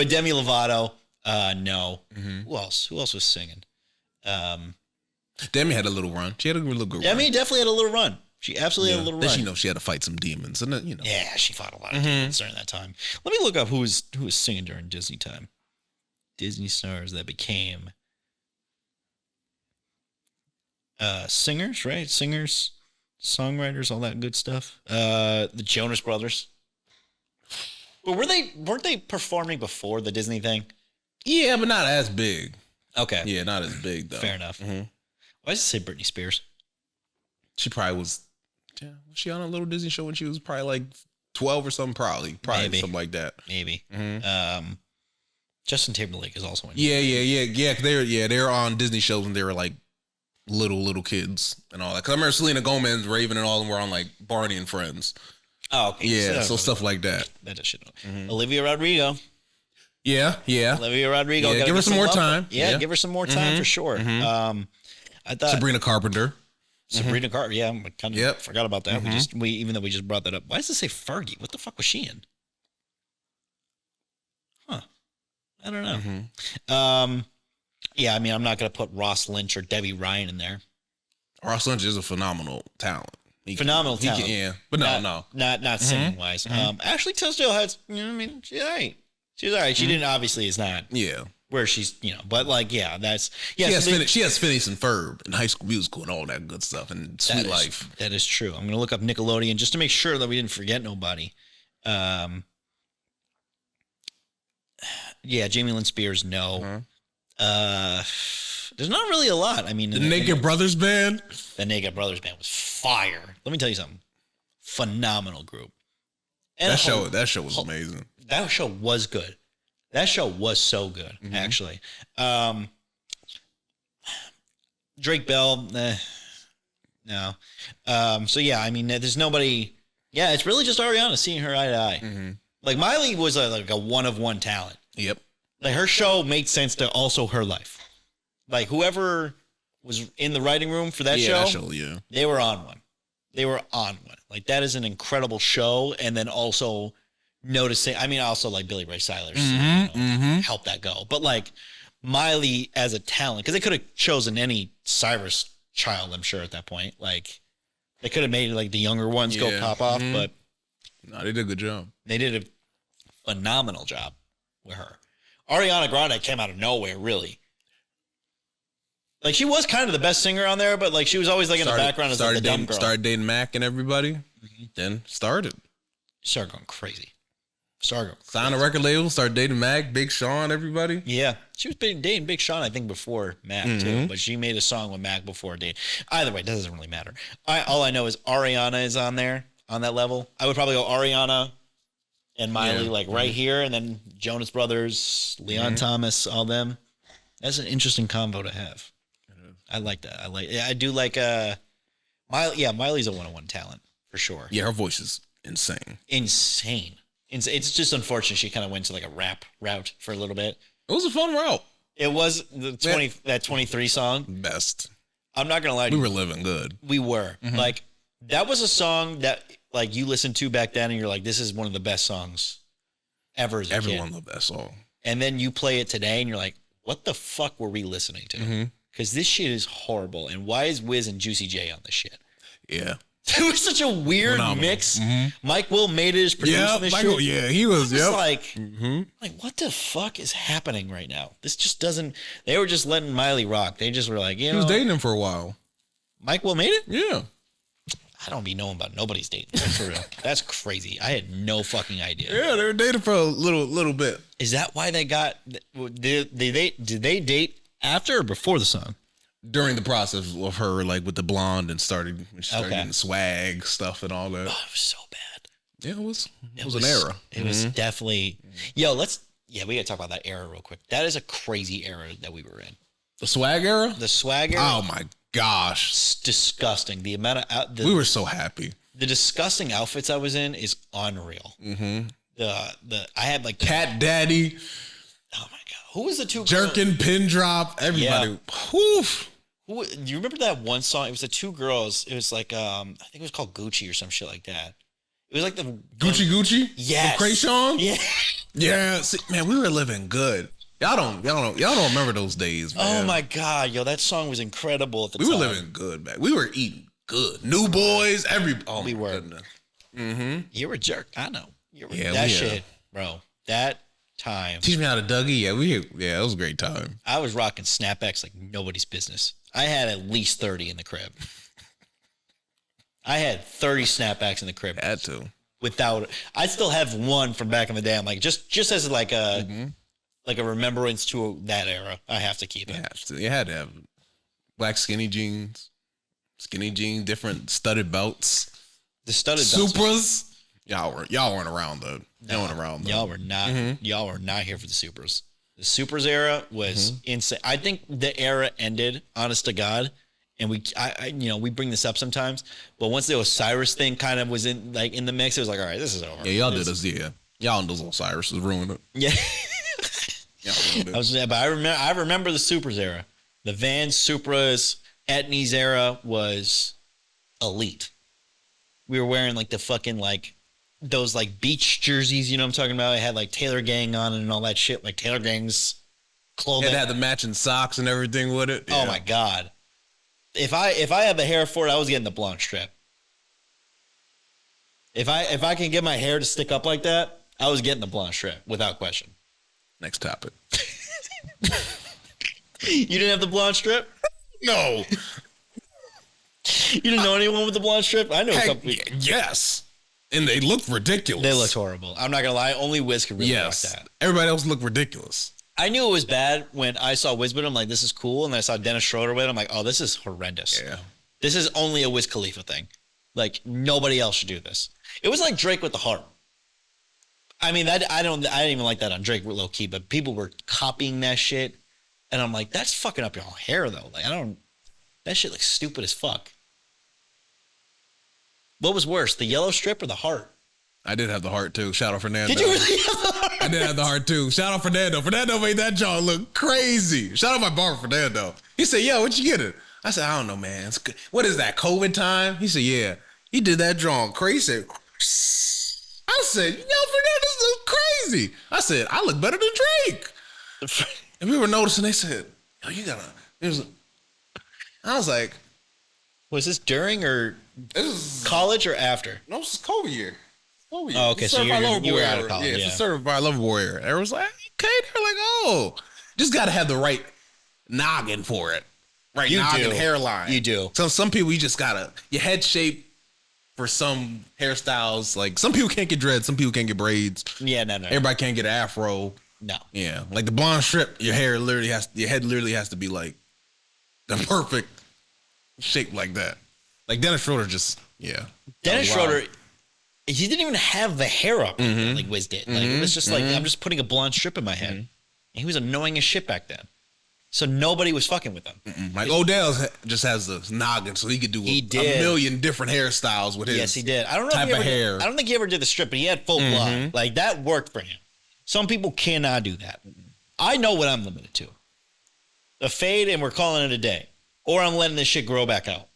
Demi Lovato, no. Who else was singing? Demi had a little run. She had a little good run. Demi definitely had a little run. She absolutely had a little run. Then she knows she had to fight some demons, and then, Yeah, she fought a lot of demons during that time. Let me look up who was singing during Disney time. Disney stars that became singers, right? Singers, songwriters, all that good stuff. The Jonas Brothers. But weren't they performing before the Disney thing? Yeah, but not as big. Okay. Yeah, not as big though. Fair enough. Why does it say Britney Spears? She probably was. Yeah, was she on a little Disney show when she was probably like 12 or something? Probably Maybe. something like that. Maybe. Justin Timberlake is also in. Yeah. They're on Disney shows when they were like little kids and all that. Because I remember Selena Gomez, Raven, and all of them were on like Barney and Friends. Oh, okay. Yeah, so stuff like that. That does shit. Olivia Rodrigo. Yeah. Olivia Rodrigo. Yeah, give her some more time. Yeah, give her some more time for sure. I thought Sabrina Carpenter. Sabrina Carpenter. Yeah, I kind of forgot about that. Even though we just brought that up. Why does it say Fergie? What the fuck was she in? Huh. I don't know. Yeah, I mean, I'm not gonna put Ross Lynch or Debbie Ryan in there. Ross Lynch is a phenomenal talent. Phenomenal talent. But no. Not singing wise. Ashley Tisdale has, I mean, she's all right. She's all right. She didn't, obviously is not where she's, but like, that's, she has Phineas and Ferb and High School Musical and all that good stuff and Sweet Life. That is true. I'm going to look up Nickelodeon just to make sure that we didn't forget nobody. Yeah, Jamie Lynn Spears, no. There's not really a lot. I mean, the Naked Brothers Band. The Naked Brothers Band was fire. Let me tell you something. Phenomenal group. And That show was amazing. That show was good. That show was so good, actually. Drake Bell, no. So yeah, I mean, there's nobody. Yeah, it's really just Ariana seeing her eye to eye. Like Miley was like a one of one talent. Yep. Like her show made sense to also her life. Like whoever was in the writing room for that show, they were on one. They were on one. Like that is an incredible show. And then also noticing, I mean, also like Billy Ray Cyrus helped that go. But like Miley as a talent, because they could have chosen any Cyrus child, I'm sure at that point. Like they could have made like the younger ones go pop off, but no, they did a good job. They did a phenomenal job with her. Ariana Grande came out of nowhere, really. Like she was kind of the best singer on there, but like she was always like in the background as like the dumb girl. Started dating Mac and everybody, then started going crazy. Signed a record label, started dating Mac, Big Sean, everybody. Yeah, she was dating Big Sean, I think, before Mac too. But she made a song with Mac before dating. Either way, it doesn't really matter. All I know is Ariana is on there on that level. I would probably go Ariana and Miley right here, and then Jonas Brothers, Leon Thomas, all them. That's an interesting combo to have. I like that. I do like Miley. Yeah, Miley's a one-on-one talent for sure. Yeah, her voice is insane. It's just unfortunate she kind of went to like a rap route for a little bit. It was a fun route. It was that 23 song. Best. I'm not gonna lie to you. We were living good. We were. Like that was a song that like you listened to back then and you're like, this is one of the best songs ever as a Everyone kid. loved that song. And then you play it today and you're like, what the fuck were we listening to? Because this shit is horrible. And why is Wiz and Juicy J on this shit? Yeah. It was such a weird mix. Mike Will made it as producing this shit. Yeah, he was. Like what the fuck is happening right now? This just doesn't. They were just letting Miley rock. They just were like, you know, he was dating him for a while. Mike Will made it. Yeah. I don't be knowing about nobody's dating. For real. That's crazy. I had no fucking idea. Yeah, they were dating for a little bit. Is that why they got? Did they date after or before the song? During the process of her, like with the blonde and started getting swag stuff and all that. Oh, it was so bad. Yeah, it was an era. It was definitely. Yo, we gotta talk about that era real quick. That is a crazy era that we were in. The swag era? The swag era? Oh my gosh. It's disgusting. The amount of we were so happy. The disgusting outfits I was in is unreal. I had like Cat Daddy. Oh my god. Who was the two Jerkin, Pin Drop, everybody. Woof. Do you remember that one song? It was the two girls. It was like I think it was called Gucci or some shit like that. It was like the Gucci? Yes. Krayshawn? Yeah. Yeah. See, man, we were living good. Y'all don't remember those days, man. Oh my god, yo, that song was incredible at the time. We were living good, man. We were eating good. New boys, we were. Goodness. You were a jerk. I know. That shit, bro. That time. Teach me how to Dougie. Yeah, it was a great time. I was rocking snapbacks like nobody's business. I had at least 30 in the crib. I had 30 snapbacks in the crib. Had to. I still have one from back in the day. I'm like, just as like a remembrance to that era. I have to keep it. You had to have black skinny jeans, different studded belts. The studded belts. Supras. Y'all weren't around though. Y'all were not. Y'all were not here for the Supras. The Supras era was insane. I think the era ended, honest to God, and we bring this up sometimes, but once the Osiris thing kind of was in the mix, it was like, all right, this is over. Yeah, y'all did us. Yeah, y'all and those Osiris ruined it. Yeah. But I remember the Supras era. The Vans, Supras, Etnies era was elite. We were wearing like the fucking like those like beach jerseys, you know what I'm talking about? It had like Taylor Gang on it and all that shit, like Taylor Gang's clothing. It had the matching socks and everything with it. Yeah. Oh my god! If I had the hair for it, I was getting the blonde strip. If I can get my hair to stick up like that, I was getting the blonde strip without question. Next topic. You didn't have the blonde strip? No. You didn't know anyone with the blonde strip? I know a couple people. Yes. And they looked ridiculous. They looked horrible. I'm not going to lie. Only Wiz could really rock that. Everybody else looked ridiculous. I knew it was bad when I saw Wiz with him. Like, this is cool. And then I saw Dennis Schroeder with him. I'm like, oh, this is horrendous. Yeah. This is only a Wiz Khalifa thing. Like, nobody else should do this. It was like Drake with the heart. I mean, I didn't even like that on Drake low key, but people were copying that shit. And I'm like, that's fucking up your hair though. Like, that shit looks stupid as fuck. What was worse, the yellow strip or the heart? I did have the heart too. Shout out Fernando. Did you really have the heart? I did have the heart too. Shout out Fernando. Fernando made that jaw look crazy. Shout out my barber Fernando. He said, yo, what you get it? I said, I don't know, man. It's good. What is that, COVID time? He said, yeah. He did that jaw crazy. I said, yo, Fernando, this looks crazy. I said, I look better than Drake. And we were noticing, they said, yo, you gotta. I was like, was this during or college or after? No, this is COVID year. Oh, okay, so you were out of college. Yeah, it's a certified lover boy era. Everyone was like, okay, they're like, oh, just got to have the right noggin for it. Right noggin hairline. You do. So some people, you just got to, your head shape for some hairstyles, like some people can't get dreads, some people can't get braids. Yeah, no. Everybody can't get an afro. No. Yeah, like the blonde strip, your head literally has to be like the perfect shape like that. Like Dennis Schroeder just, yeah. Dennis Schroeder, he didn't even have the hair up like Wiz did. Like it was just like, I'm just putting a blonde strip in my head. And he was annoying as shit back then. So nobody was fucking with him. Like Odell just has the noggin, so he could do a million different hairstyles with his Yes, he did. I don't know type of hair. I don't think he ever did the strip, but he had full blonde. Like that worked for him. Some people cannot do that. I know what I'm limited to. A fade and we're calling it a day. Or I'm letting this shit grow back out.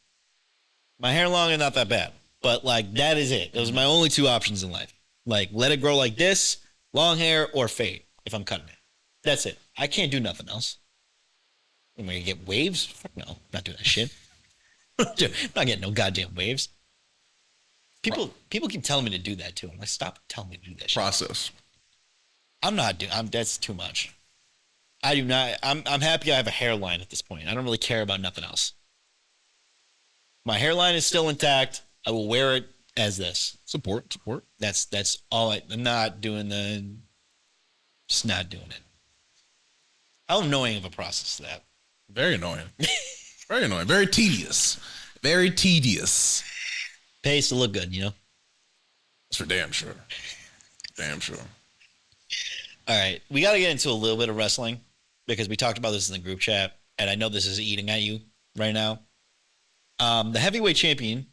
My hair long and not that bad. But like that is it. Those are my only two options in life. Like let it grow like this, long hair, or fade if I'm cutting it. That's it. I can't do nothing else. Am I gonna get waves? Fuck no. I'm not doing that shit. I'm not getting no goddamn waves. People keep telling me to do that too. I'm like, stop telling me to do that shit. Process. I'm not doing. That's too much. I do not. I'm happy I have a hairline at this point. I don't really care about nothing else. My hairline is still intact. I will wear it as this. Support. That's all. I'm not doing just not doing it. How annoying of a process is that? Very annoying. Very annoying. Very tedious. Very tedious. Pays to look good, you know? That's for damn sure. Damn sure. All right. We got to get into a little bit of wrestling because we talked about this in the group chat, and I know this is eating at you right now. The heavyweight champion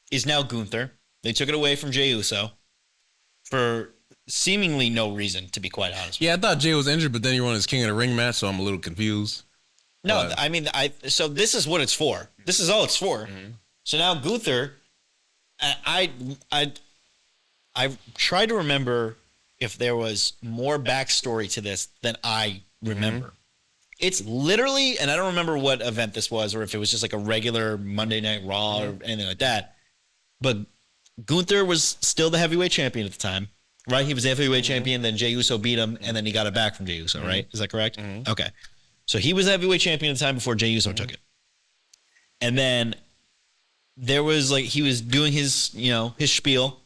is now Gunther. They took it away from Jey Uso for seemingly no reason, to be quite honest with you. Yeah, I thought Jey was injured, but then he won his King of the Ring match, so I'm a little confused. No, I mean, so this is what it's for. This is all it's for. So now Gunther, I tried to remember if there was more backstory to this than I remember. It's literally, and I don't remember what event this was or if it was just like a regular Monday Night Raw or anything like that, but Gunther was still the heavyweight champion at the time, right? He was the heavyweight champion, then Jey Uso beat him, and then he got it back from Jey Uso, right? Is that correct? Okay. So he was the heavyweight champion at the time before Jey Uso took it. And then there was like, he was doing his, his spiel,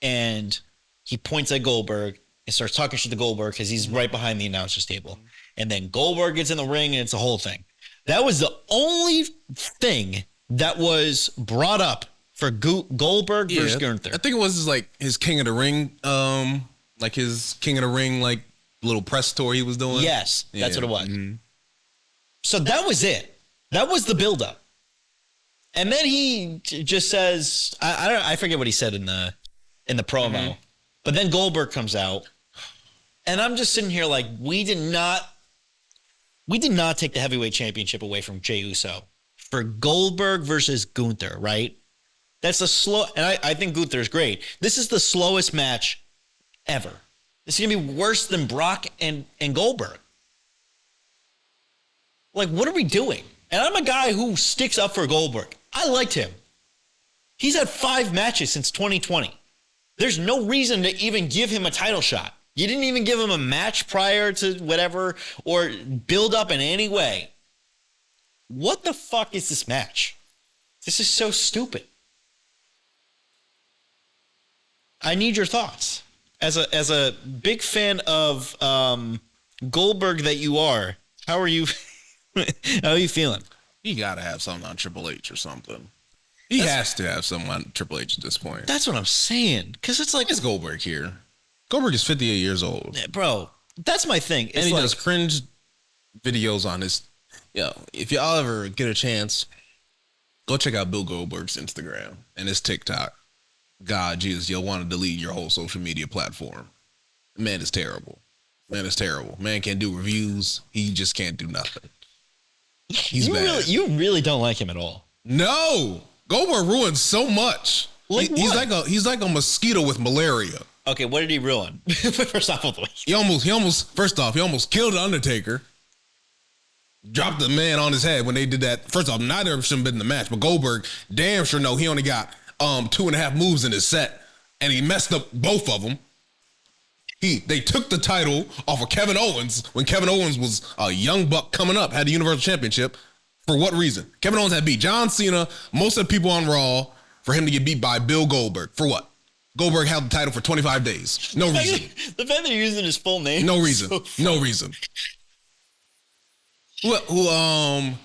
and he points at Goldberg and starts talking shit to Goldberg because he's right behind the announcer's table. And then Goldberg gets in the ring and it's a whole thing. That was the only thing that was brought up for Goldberg versus Gunther. I think it was like his King of the Ring, little press tour he was doing. Yes, that's what it was. So that was it. That was the buildup. And then he just says, I forget what he said in the promo, but then Goldberg comes out, and I'm just sitting here like, we did not take the heavyweight championship away from Jey Uso for Goldberg versus Gunther, right? That's and I think Gunther is great. This is the slowest match ever. This is gonna be worse than Brock and Goldberg. Like, what are we doing? And I'm a guy who sticks up for Goldberg. I liked him. He's had 5 matches since 2020. There's no reason to even give him a title shot. You didn't even give him a match prior to whatever or build up in any way. What the fuck is this match? This is so stupid. I need your thoughts. As a big fan of Goldberg that you are, how are you feeling? He got to have something on Triple H or something. He has to have something on Triple H at this point. That's what I'm saying. Because it's like... It's Goldberg here. Goldberg is 58 years old. Bro, that's my thing. And he does cringe videos on his... if y'all ever get a chance, go check out Bill Goldberg's Instagram and his TikTok. God, Jesus, you'll want to delete your whole social media platform. Man is terrible. Man can't do reviews. He just can't do nothing. He's bad. You really don't like him at all. No. Goldberg ruined so much. He's like a mosquito with malaria. Okay, what did he ruin? First off, he almost killed the Undertaker. Dropped the man on his head when they did that. First off, neither of them shouldn't have been in the match, but Goldberg damn sure he only got 2.5 moves in his set, and he messed up both of them. They took the title off of Kevin Owens when Kevin Owens was a young buck coming up, had the Universal Championship. For what reason? Kevin Owens had beat John Cena, most of the people on Raw, for him to get beat by Bill Goldberg. For what? Goldberg held the title for 25 days. No reason. The fact that you're using his full name. No reason. No reason. Him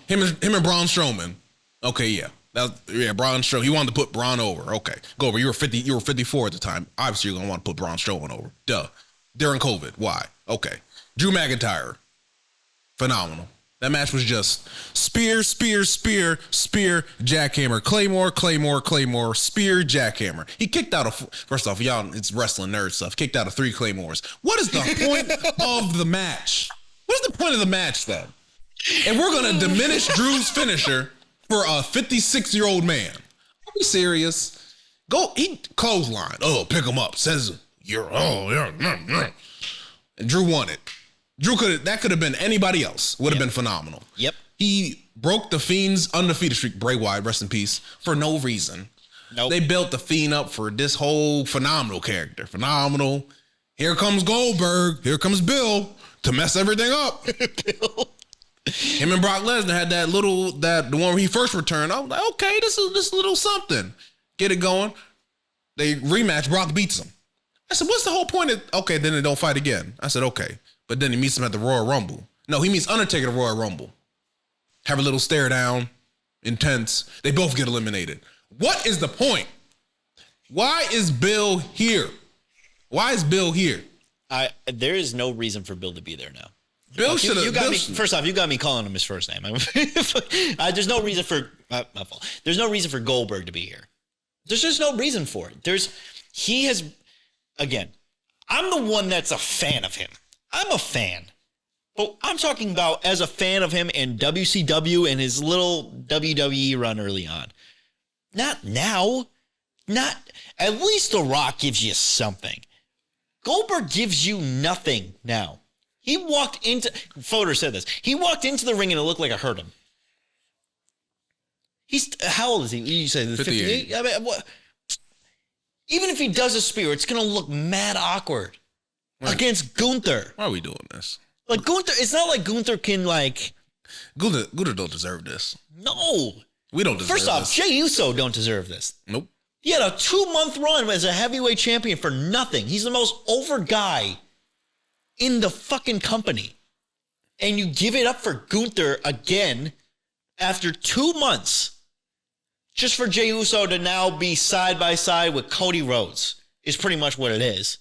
and Braun Strowman. Okay, yeah. Braun Strowman. He wanted to put Braun over. Okay. Goldberg, you were 54 at the time. Obviously, you're going to want to put Braun Strowman over. Duh. During COVID. Why? Okay. Drew McIntyre. Phenomenal. That match was just spear, jackhammer, claymore, spear, jackhammer. He kicked out first off, y'all, it's wrestling nerd stuff, kicked out of 3 claymores. What is the point of the match? What is the point of the match then? And we're going to diminish Drew's finisher for a 56-year-old man. Are we serious? He clothesline. Oh, pick him up. Says, and Drew won it. That could have been anybody else. Would have been phenomenal. Yep. He broke the Fiend's undefeated streak, Bray Wyatt, rest in peace, for no reason. Nope. They built the Fiend up for this whole phenomenal character. Phenomenal. Here comes Goldberg. Here comes Bill to mess everything up. Bill. Him and Brock Lesnar had the one where he first returned. I was like, okay, this is a little something. Get it going. They rematch. Brock beats him. I said, what's the whole point of, okay, then they don't fight again. I said, okay. But then he meets him at the Royal Rumble. No, he meets Undertaker at the Royal Rumble. Have a little stare down. Intense. They both get eliminated. What is the point? Why is Bill here? There is no reason for Bill to be there now. Bill should have. First off, you got me calling him his first name. There's no reason for there's no reason for Goldberg to be here. There's just no reason for it. Again, I'm the one that's a fan of him. I'm a fan. But I'm talking about as a fan of him in WCW and his little WWE run early on. Not now. At least The Rock gives you something. Goldberg gives you nothing now. Fodor said this. He walked into the ring and it looked like I hurt him. How old is he? You say 58? I mean, what? Even if he does a spear, it's going to look mad awkward against Gunther. Why are we doing this? Like Gunther, it's not like Gunther can Gunther don't deserve this. No. We don't deserve this. First off, Jey Uso don't deserve this. Nope. He had a 2-month run as a heavyweight champion for nothing. He's the most over guy in the fucking company. And you give it up for Gunther again after 2 months just for Jey Uso to now be side by side with Cody Rhodes is pretty much what it is.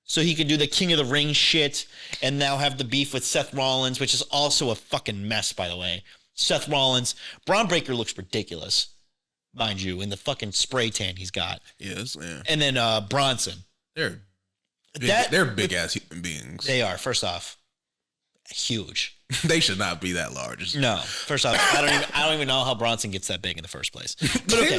So he could do the King of the Ring shit and now have the beef with Seth Rollins, which is also a fucking mess, by the way. Seth Rollins. Braun Breaker looks ridiculous, mind you, in the fucking spray tan he's got. Yes, yeah. And then Bronson. They're big ass human beings. They are, first off, huge. They should not be that large. No. First off, I don't even know how Bronson gets that big in the first place. But okay.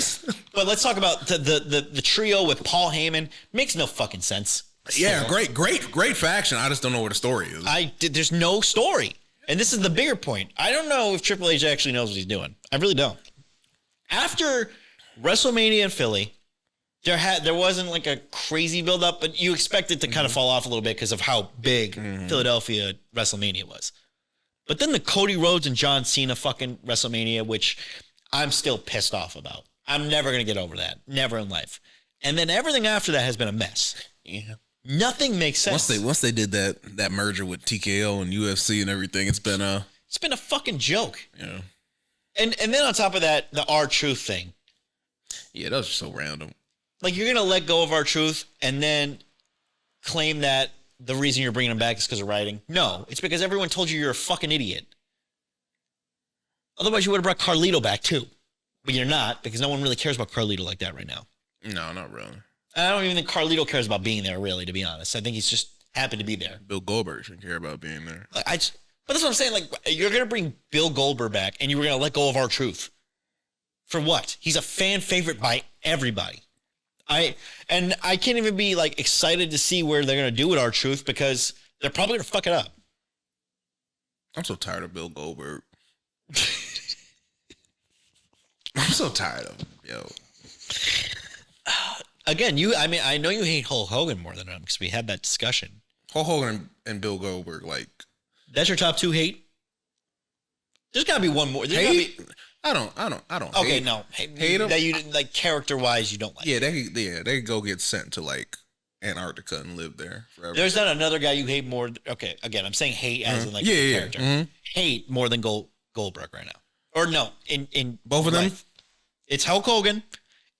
But let's talk about the trio with Paul Heyman. Makes no fucking sense. Yeah, great faction. I just don't know where the story is. There's no story. And this is the bigger point. I don't know if Triple H actually knows what he's doing. I really don't. After WrestleMania in Philly, there wasn't like a crazy build-up, but you expect it to kind of fall off a little bit because of how big Philadelphia WrestleMania was. But then the Cody Rhodes and John Cena fucking WrestleMania, which I'm still pissed off about. I'm never going to get over that. Never in life. And then everything after that has been a mess. Yeah. Nothing makes sense. Once they did that merger with TKO and UFC and everything, it's been a fucking joke. Yeah. And then on top of that, the R-Truth thing. Yeah, that was just so random. Like, you're gonna let go of R-Truth and then claim that the reason you're bringing him back is because of writing. No, it's because everyone told you you're a fucking idiot. Otherwise, you would have brought Carlito back too. But you're not, because no one really cares about Carlito like that right now. No, not really. I don't even think Carlito cares about being there, really, to be honest. I think he's just happy to be there. Bill Goldberg shouldn't care about being there. But that's what I'm saying. Like, you're going to bring Bill Goldberg back, and you were going to let go of R-Truth. For what? He's a fan favorite by everybody. I can't even be, like, excited to see where they're going to do with R-Truth, because they're probably going to fuck it up. I'm so tired of Bill Goldberg. I'm so tired of him, yo. Again, I know you hate Hulk Hogan more than him because we had that discussion. Hulk Hogan and Bill Goldberg, like, that's your top two hate. There's got to be one more. Hate? I don't. Okay, hate. no, hate them. That you didn't like character wise. You don't like. Yeah, they could go get sent to like Antarctica and live there forever. There's not another guy you hate more. Okay, again, I'm saying hate as in like character. Mm-hmm. Hate more than Goldberg right now, or no, in both of them. It's Hulk Hogan.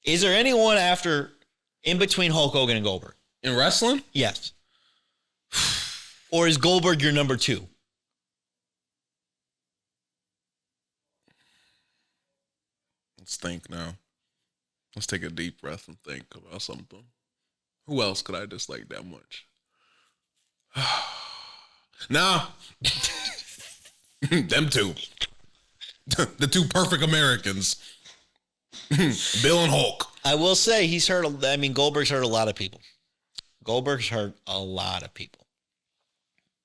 Is there anyone in between Hulk Hogan and Goldberg in wrestling? Yes. Or is Goldberg your number two? Let's think now. Let's take a deep breath and think about something. Who else could I dislike that much? Nah. Them two. The two perfect Americans. Bill and Hulk. I will say Goldberg's hurt a lot of people. Goldberg's hurt a lot of people.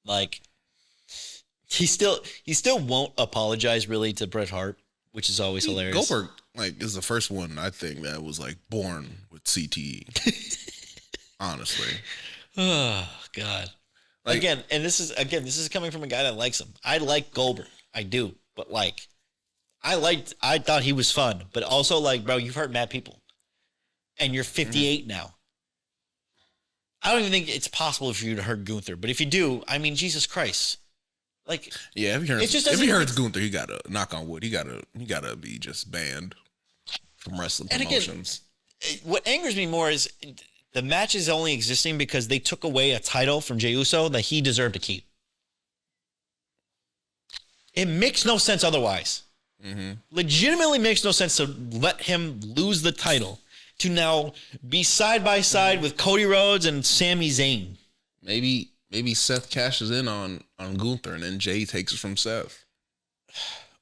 Like, he still won't apologize really to Bret Hart, which is always hilarious. Goldberg, like, is the first one I think that was like born with CTE. Honestly. Oh God. Like, this is coming from a guy that likes him. I like Goldberg. I do. But like, I thought he was fun. But also, like, bro, you've hurt mad people. And you're 58 now. I don't even think it's possible for you to hurt Gunther. But if you do, I mean, Jesus Christ. Like, yeah, if he hurts Gunther, he gotta, knock on wood, he gotta be just banned from wrestling promotions. Again, what angers me more is the match is only existing because they took away a title from Jey Uso that he deserved to keep. It makes no sense otherwise. Mm-hmm. Legitimately makes no sense to let him lose the title to now be side by side with Cody Rhodes and Sami Zayn. Maybe Seth cashes in on Gunther and then Jay takes it from Seth.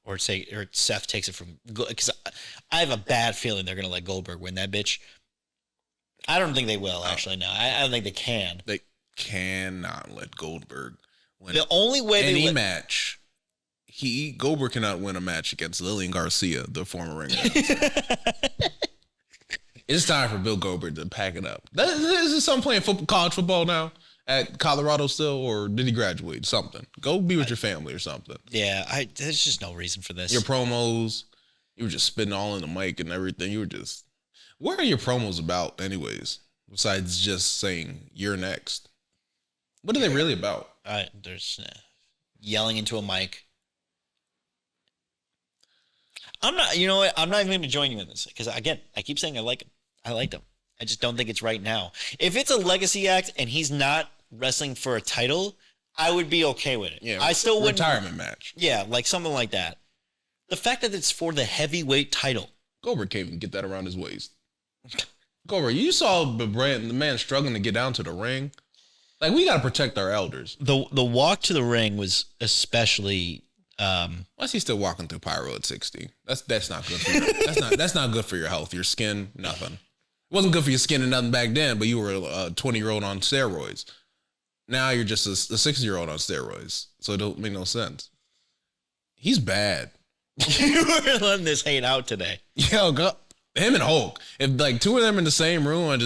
Or Seth takes it from, because I have a bad feeling they're going to let Goldberg win that bitch. I don't think they will, actually, no. I don't think they can. They cannot let Goldberg win the only way any match. Goldberg cannot win a match against Lillian Garcia, the former ring announcer. It's time for Bill Goldberg to pack it up. Is his son playing college football now at Colorado still, or did he graduate? Something. Go be with your family or something. Yeah, there's just no reason for this. Your promos, you were just spitting all in the mic and everything. What are your promos about anyways? Besides just saying, you're next. What are they really about? There's yelling into a mic. I'm not even going to join you in this because, again, I keep saying I like him. I like him. I just don't think it's right now. If it's a legacy act and he's not wrestling for a title, I would be okay with it. Yeah, I still wouldn't. Retirement match. Yeah, like something like that. The fact that it's for the heavyweight title. Goldberg can't even get that around his waist. Goldberg, you saw the man struggling to get down to the ring. Like, we got to protect our elders. The walk to the ring was especially. Why is he still walking through pyro at 60? That's not good for you. That's not good for your health, your skin, nothing. It wasn't good for your skin and nothing back then, but you were a 20-year-old on steroids. Now you're just a 60-year-old on steroids, so it don't make no sense. He's bad. You were letting this hate out today. Yo, him and Hulk. If like two of them in the same room,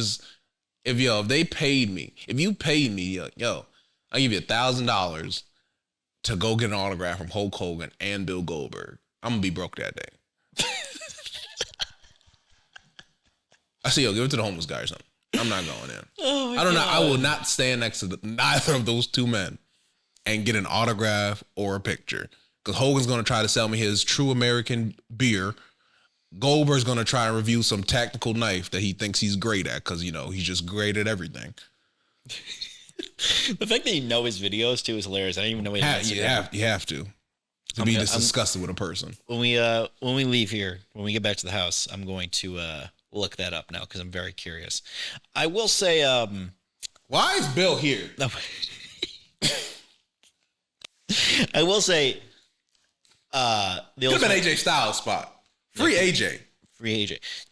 if they paid me, I'll give you $1,000 to go get an autograph from Hulk Hogan and Bill Goldberg. I'm gonna be broke that day. I say, give it to the homeless guy or something. I'm not going in. Oh I don't know. I will not stand next to neither of those two men and get an autograph or a picture. Because Hogan's going to try to sell me his true American beer. Goldberg's going to try and review some tactical knife that he thinks he's great at because, you know, he's just great at everything. The fact that you know his videos, too, is hilarious. I didn't even know he had You have to be this disgusted with a person. When we leave here, when we get back to the house, I'm going to look that up now because I'm very curious. I will say... why is Bill here? I will say... Could have been AJ Styles' spot. Free AJ.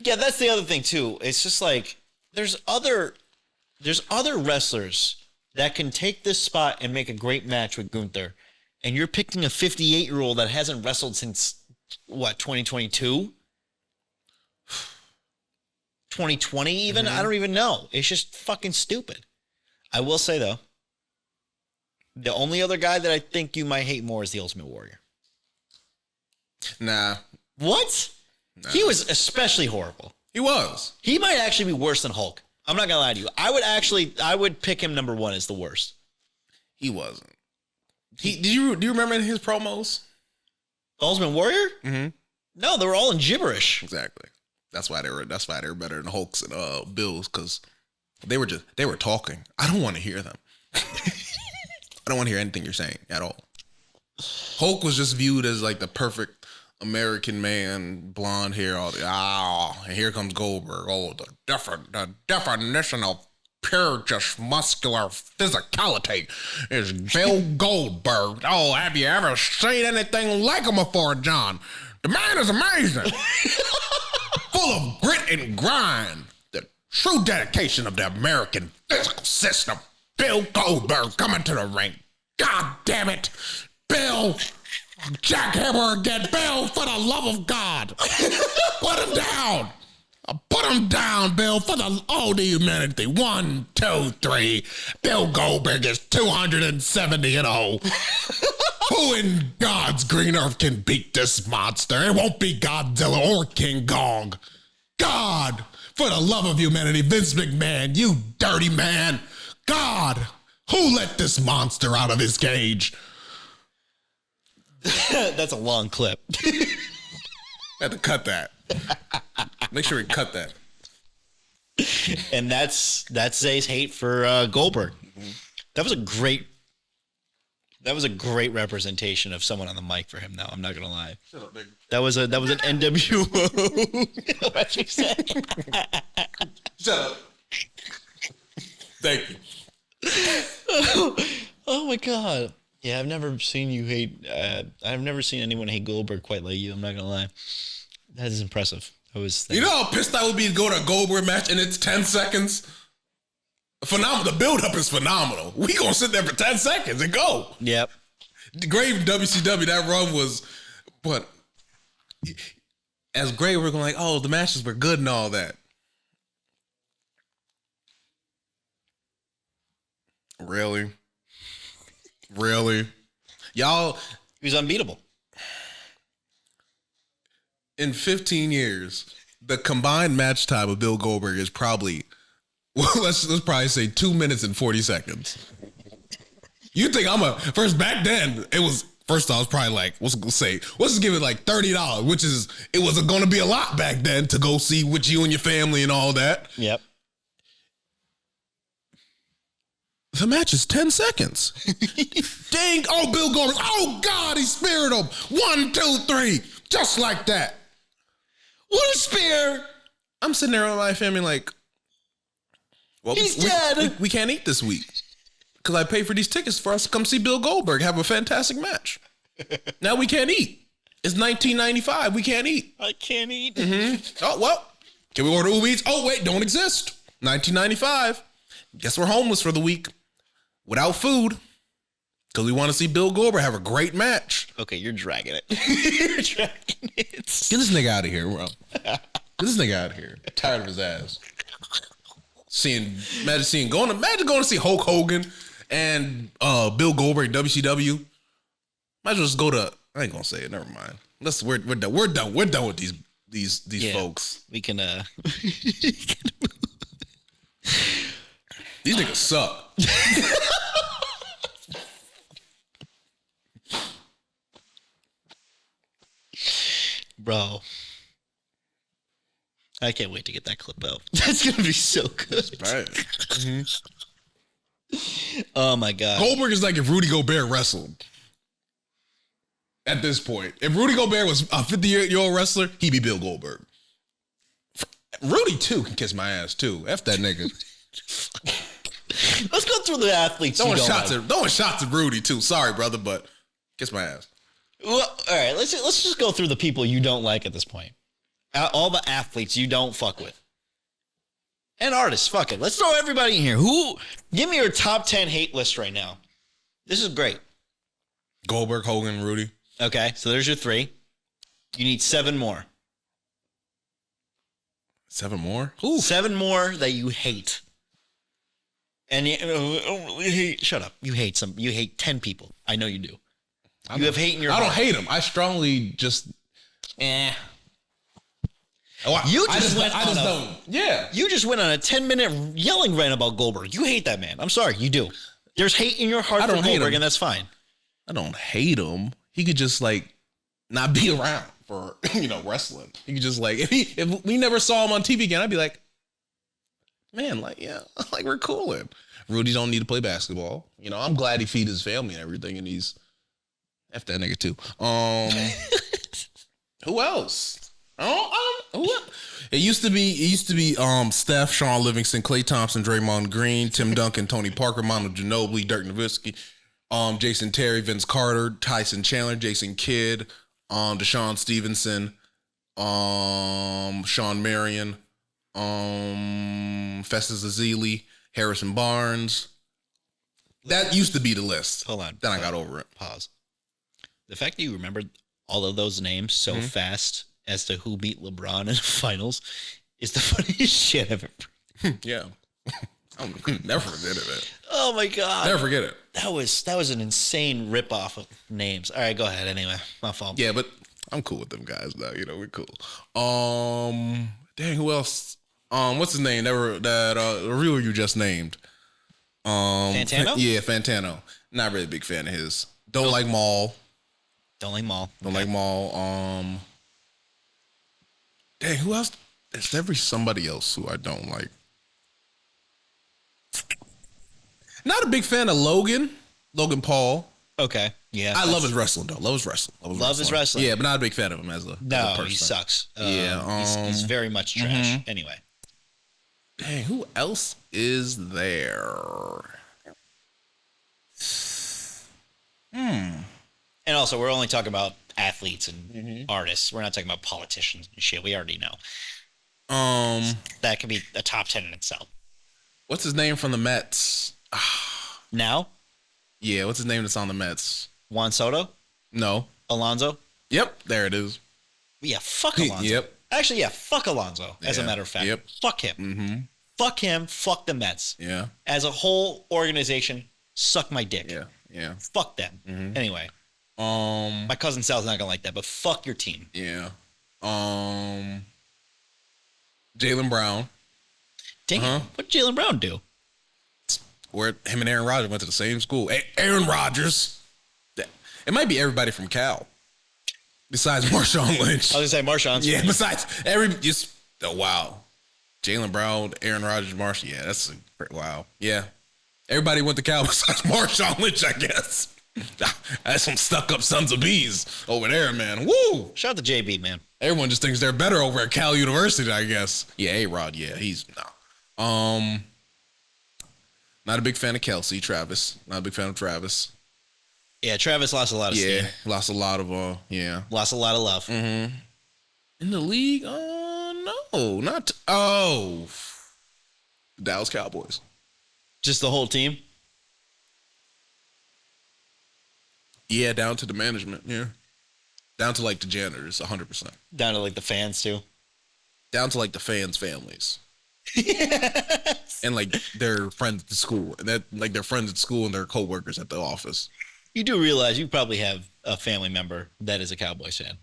Yeah, that's the other thing too. It's just like there's other wrestlers that can take this spot and make a great match with Gunther, and you're picking a 58-year-old that hasn't wrestled since what 2022, 2020 even. I don't even know. It's just fucking stupid. I will say though, the only other guy that I think you might hate more is the Ultimate Warrior. Nah. What? Nah. He was especially horrible. He was. He might actually be worse than Hulk. I'm not gonna lie to you. I would pick him number one as the worst. He wasn't. Do you remember his promos? Ultimate Warrior? Mm-hmm. No, they were all in gibberish. Exactly. That's why they were better than Hulk's and Bill's, because they were talking. I don't want to hear them. I don't want to hear anything you're saying at all. Hulk was just viewed as like the perfect American man, blonde hair, all the and here comes Goldberg. Oh, the definition of pure, just muscular physicality is Bill Goldberg. Oh, have you ever seen anything like him before, John? The man is amazing, full of grit and grind. The true dedication of the American physical system. Bill Goldberg coming to the ring. God damn it, Bill. Jackhammer again. Bill, for the love of God. Put him down. Put him down, Bill, for the humanity. 1, 2, 3. Bill Goldberg is 270-0. Who in God's green earth can beat this monster? It won't be Godzilla or King Kong. God, for the love of humanity, Vince McMahon, you dirty man. God, who let this monster out of his cage? That's a long clip. I had to cut that. Make sure we cut that. And that's Zay's hate for Goldberg. Mm-hmm. That was a great representation of someone on the mic for him. Now I'm not gonna lie. Shut up, nigga. That was an NWO. What you said? Shut up. Thank you. Oh my God. Yeah, I've never seen you hate. I've never seen anyone hate Goldberg quite like you. I'm not gonna lie. That is impressive. You know how pissed I would be to go to a Goldberg match and it's 10 seconds. Phenomenal. The build up is phenomenal. We gonna sit there for 10 seconds and go. Yep. The great WCW, that run was, but as great, we're going like, oh, the matches were good and all that. Really? Y'all, he was unbeatable. In 15 years, the combined match time of Bill Goldberg is probably, well, let's probably say 2 minutes and 40 seconds. You think back then, it was, first I was probably like, let's just give it like $30, which is, it was going to be a lot back then to go see with you and your family and all that. Yep. The match is 10 seconds. Dang. Oh, Bill Goldberg. Oh, God, he speared him. 1, 2, 3. Just like that. What a spear. I'm sitting there with my family like, well, he's dead. We can't eat this week because I paid for these tickets for us to come see Bill Goldberg have a fantastic match. Now we can't eat. It's 1995. We can't eat. I can't eat. Mm-hmm. Oh, well, can we order Uber Eats? Oh, wait, don't exist. 1995. Guess we're homeless for the week without food because we want to see Bill Goldberg have a great match. Okay, you're dragging it. You're dragging it. Get this nigga out of here, bro. Get this nigga out of here. I'm tired of his ass. Imagine going to see Hulk Hogan and Bill Goldberg, WCW. Might as well just go to. I ain't gonna say it. Never mind. We're done. We're done with these folks. We can. These niggas suck. Bro. I can't wait to get that clip out. That's going to be so good. Right. Mm-hmm. Oh, my God. Goldberg is like if Rudy Gobert wrestled. At this point. If Rudy Gobert was a 50-year-old wrestler, he'd be Bill Goldberg. Rudy, too, can kiss my ass, too. F that nigga. Let's go through the athletes. Throwing shots at Rudy, too. Sorry, brother, but kiss my ass. Well, all right, let's just go through the people you don't like at this point. All the athletes you don't fuck with. And artists, fuck it. Let's throw everybody in here. Give me your top 10 hate list right now. This is great. Goldberg, Hogan, Rudy. Okay, so there's your 3. You need 7 more. 7 more? Ooh. 7 more that you hate. And shut up. You hate 10 people. I know you do. You have hate in your heart. I don't hate them. I strongly just You just went on a 10-minute yelling rant about Goldberg. You hate that man. I'm sorry, you do. There's hate in your heart for Goldberg, and that's fine. I don't hate him. He could just like not be around for wrestling. He could just like if we never saw him on TV again, I'd be like, man, like yeah, like we're cooling. Rudy don't need to play basketball. I'm glad he feed his family and everything, and he's F that nigga too. Who else? It used to be Steph, Sean Livingston, Klay Thompson, Draymond Green, Tim Duncan, Tony Parker, Manu Ginobili, Dirk Nowitzki, Jason Terry, Vince Carter, Tyson Chandler, Jason Kidd, Deshaun Stevenson, Sean Marion, Festus Ezeli, Harrison Barnes. That used to be the list. Hold on. Then I got over it. Pause. The fact that you remembered all of those names so fast as to who beat LeBron in the finals is the funniest shit I've ever. Yeah. I'll never forget it. Oh my God. Never forget it. That was an insane ripoff of names. All right, go ahead anyway. My fault. Yeah, but I'm cool with them guys now. We're cool. Dang, who else? What's his name? That reviewer you just named. Fantano? Yeah, Fantano. Not really a big fan of his. Don't like Maul. Don't like Maul. Don't like Maul. Dang, who else? There be somebody else who I don't like. Not a big fan of Logan Paul. Okay. Yeah. I love his wrestling though. Love his wrestling. Yeah, but not a big fan of him as a person. He sucks. Yeah. He's very much trash. Anyway. Dang, who else is there? And also, we're only talking about athletes and artists. We're not talking about politicians and shit. We already know. That could be a top 10 in itself. What's his name from the Mets? Now? Yeah, what's his name that's on the Mets? Juan Soto? No. Alonso? Yep, there it is. Yeah, fuck Alonso. Yep. Actually, yeah, fuck Alonso, as a matter of fact. Yep. Fuck him. Mm-hmm. Fuck him. Fuck the Mets. Yeah. As a whole organization, suck my dick. Yeah. Yeah. Fuck them. Mm-hmm. Anyway. My cousin Sal's not gonna like that, but fuck your team. Yeah. Jaylen Brown. Dang, what did Jaylen Brown do? Where him and Aaron Rodgers went to the same school. Aaron Rodgers. It might be everybody from Cal. Besides Marshawn Lynch. I was gonna say Marshawn's. Yeah, besides wow. Jaylen Brown, Aaron Rodgers, Marshall. Yeah, that's wow. Yeah. Everybody went to Cal besides Marshawn Lynch, I guess. That's some stuck-up sons of bees over there, man. Woo! Shout out to JB, man. Everyone just thinks they're better over at Cal University, I guess. Yeah, A-Rod, yeah, he's no. Not a big fan of Kelsey, Travis. Not a big fan of Travis. Yeah, Travis lost a lot of steam. Lost a lot of Lost a lot of love. Mm-hmm. In the league? No, not Dallas Cowboys. Just the whole team? Yeah, down to the management, yeah. Down to like the janitors, 100%. Down to like the fans too? Down to like the fans' families. Yes. And like their friends at the school. And that like their friends at school and their coworkers at the office. You do realize you probably have a family member that is a Cowboys fan.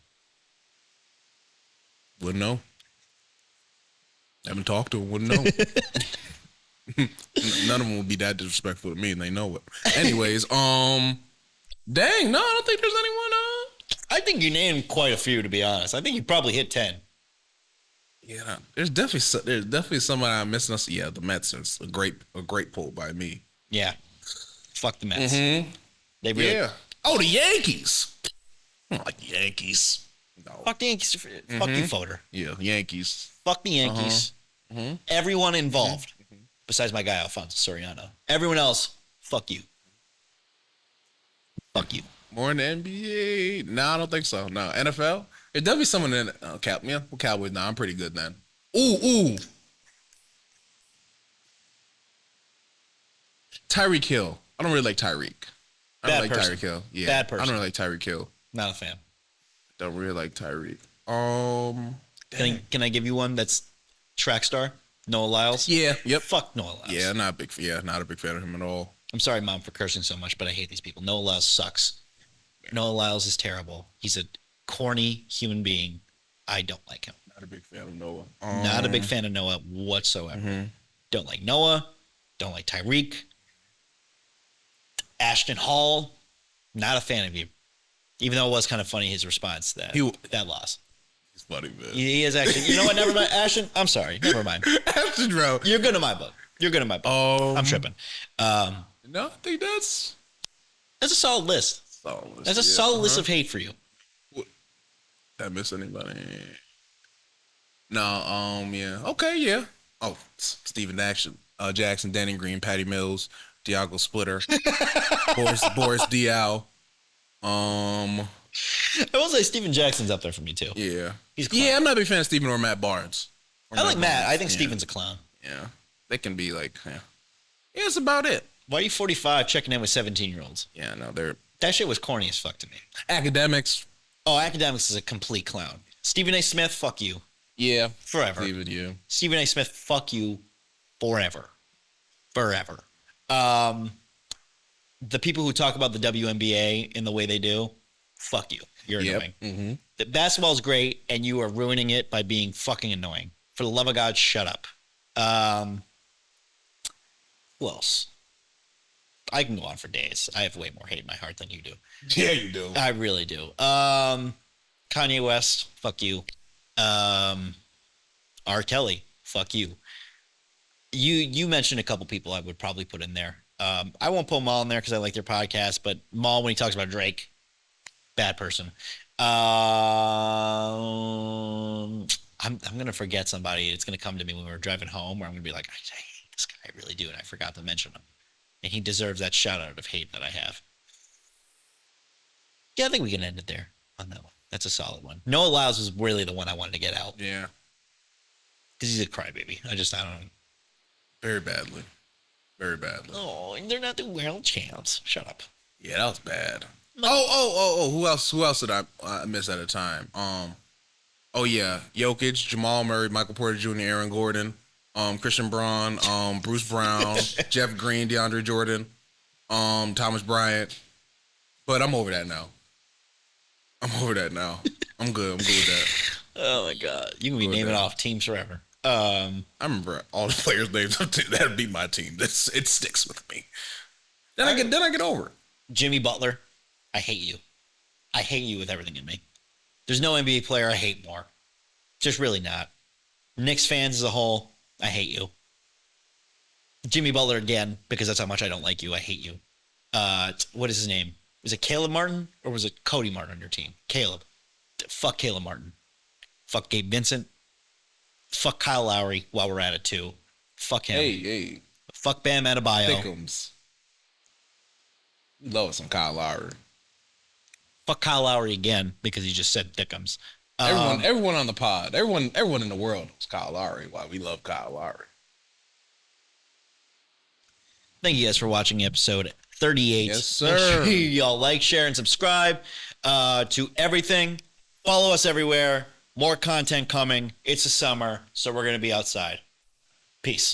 Wouldn't know. Haven't talked to him, wouldn't know. None of them will be that disrespectful to me, and they know it. Anyways, dang, no, I don't think there's anyone. I think you named quite a few, to be honest. I think you probably hit 10. Yeah, no, there's definitely someone I'm missing. Yeah, the Mets is a great pull by me. Yeah, fuck the Mets. Mm-hmm. They really, Yeah. Oh, the Yankees. I don't like the Yankees. No. Fuck the Yankees. Fuck you, Foder. Yeah, Yankees. Fuck the Yankees. Everyone involved, besides my guy Alfonso Soriano. Everyone else, fuck you. Fuck you. More in the NBA? No, I don't think so. No, NFL? There's definitely someone in Cowboys. No, I'm pretty good then. Ooh. Tyreek Hill. I don't really like Tyreek. I don't like Tyreek Hill. Yeah. Bad person. I don't really like Tyreek Hill. Not a fan. Don't really like Tyreek. Can I give you one that's track star? Noah Lyles? Yeah. Yep. Fuck Noah Lyles. Yeah, not a big fan of him at all. I'm sorry, Mom, for cursing so much, but I hate these people. Noah Lyles sucks. Noah Lyles is terrible. He's a corny human being. I don't like him. Not a big fan of Noah. Not a big fan of Noah whatsoever. Don't like Noah. Don't like Tyreek. Ashton Hall. Not a fan of you. Even though it was kind of funny, his response to that loss. He's funny, man. He is actually. You know what? Never mind. Ashton, I'm sorry. Never mind. Ashton, bro. You're good in my book. I'm tripping. No, I think that's a solid list. That's a solid list of hate for you. Did I miss anybody? No, yeah. Okay, yeah. Oh, Steven Jackson, Danny Green, Patty Mills, Diago Splitter, Boris Diaw. I will say Steven Jackson's up there for me too. Yeah. I'm not a big fan of Steven or Matt Barnes. I like Matt. I think Steven's a clown. Yeah. They can be like, yeah, that's about it. Why are you 45 checking in with 17-year-olds? Yeah, no, that shit was corny as fuck to me. Academics. Oh, Academics is a complete clown. Stephen A. Smith, fuck you. Yeah. Forever. Stephen A. Smith, fuck you forever. Forever. The people who talk about the WNBA in the way they do, fuck you. You're annoying. Mm-hmm. The basketball's great, and you are ruining it by being fucking annoying. For the love of God, shut up. Who else? I can go on for days. I have way more hate in my heart than you do. Yeah, you do. I really do. Kanye West, fuck you. R. Kelly, fuck you. You mentioned a couple people I would probably put in there. I won't put Maul in there because I like their podcast, but Maul, when he talks about Drake, bad person. I'm gonna forget somebody. It's gonna come to me when we're driving home, where I'm gonna be like, I hate this guy, I really do, and I forgot to mention him, and he deserves that shout out of hate that I have. Yeah, I think we can end it there on that one. That's a solid one. Noah Lyles was really the one I wanted to get out. Yeah, because he's a crybaby. I don't. Very badly. Oh, and they're not the world champs. Shut up. Yeah, that was bad. Oh, who else did I miss at a time? Oh yeah, Jokic, Jamal Murray, Michael Porter Jr., Aaron Gordon, Christian Braun, Bruce Brown, Jeff Green, DeAndre Jordan, Thomas Bryant. But I'm over that now. I'm good with that. Oh my God, you can be naming off teams forever. I remember all the players' names. That'd be my team. It sticks with me. Then I get over it. Jimmy Butler, I hate you. I hate you with everything in me. There's no NBA player I hate more. Just really not. Knicks fans as a whole, I hate you. Jimmy Butler again, because that's how much I don't like you. I hate you. What is his name? Was it Caleb Martin or was it Cody Martin on your team? Caleb. Fuck Caleb Martin. Fuck Gabe Vincent. Fuck Kyle Lowry while we're at it too. Fuck him. Hey. Fuck Bam Adebayo. Thickums. Love some Kyle Lowry. Fuck Kyle Lowry again because he just said Thickums. Everyone on the pod, everyone in the world knows Kyle Lowry. Why we love Kyle Lowry. Thank you guys for watching episode 38. Yes, sir. Make sure y'all like, share, and subscribe to everything. Follow us everywhere. More content coming. It's the summer, so we're going to be outside. Peace.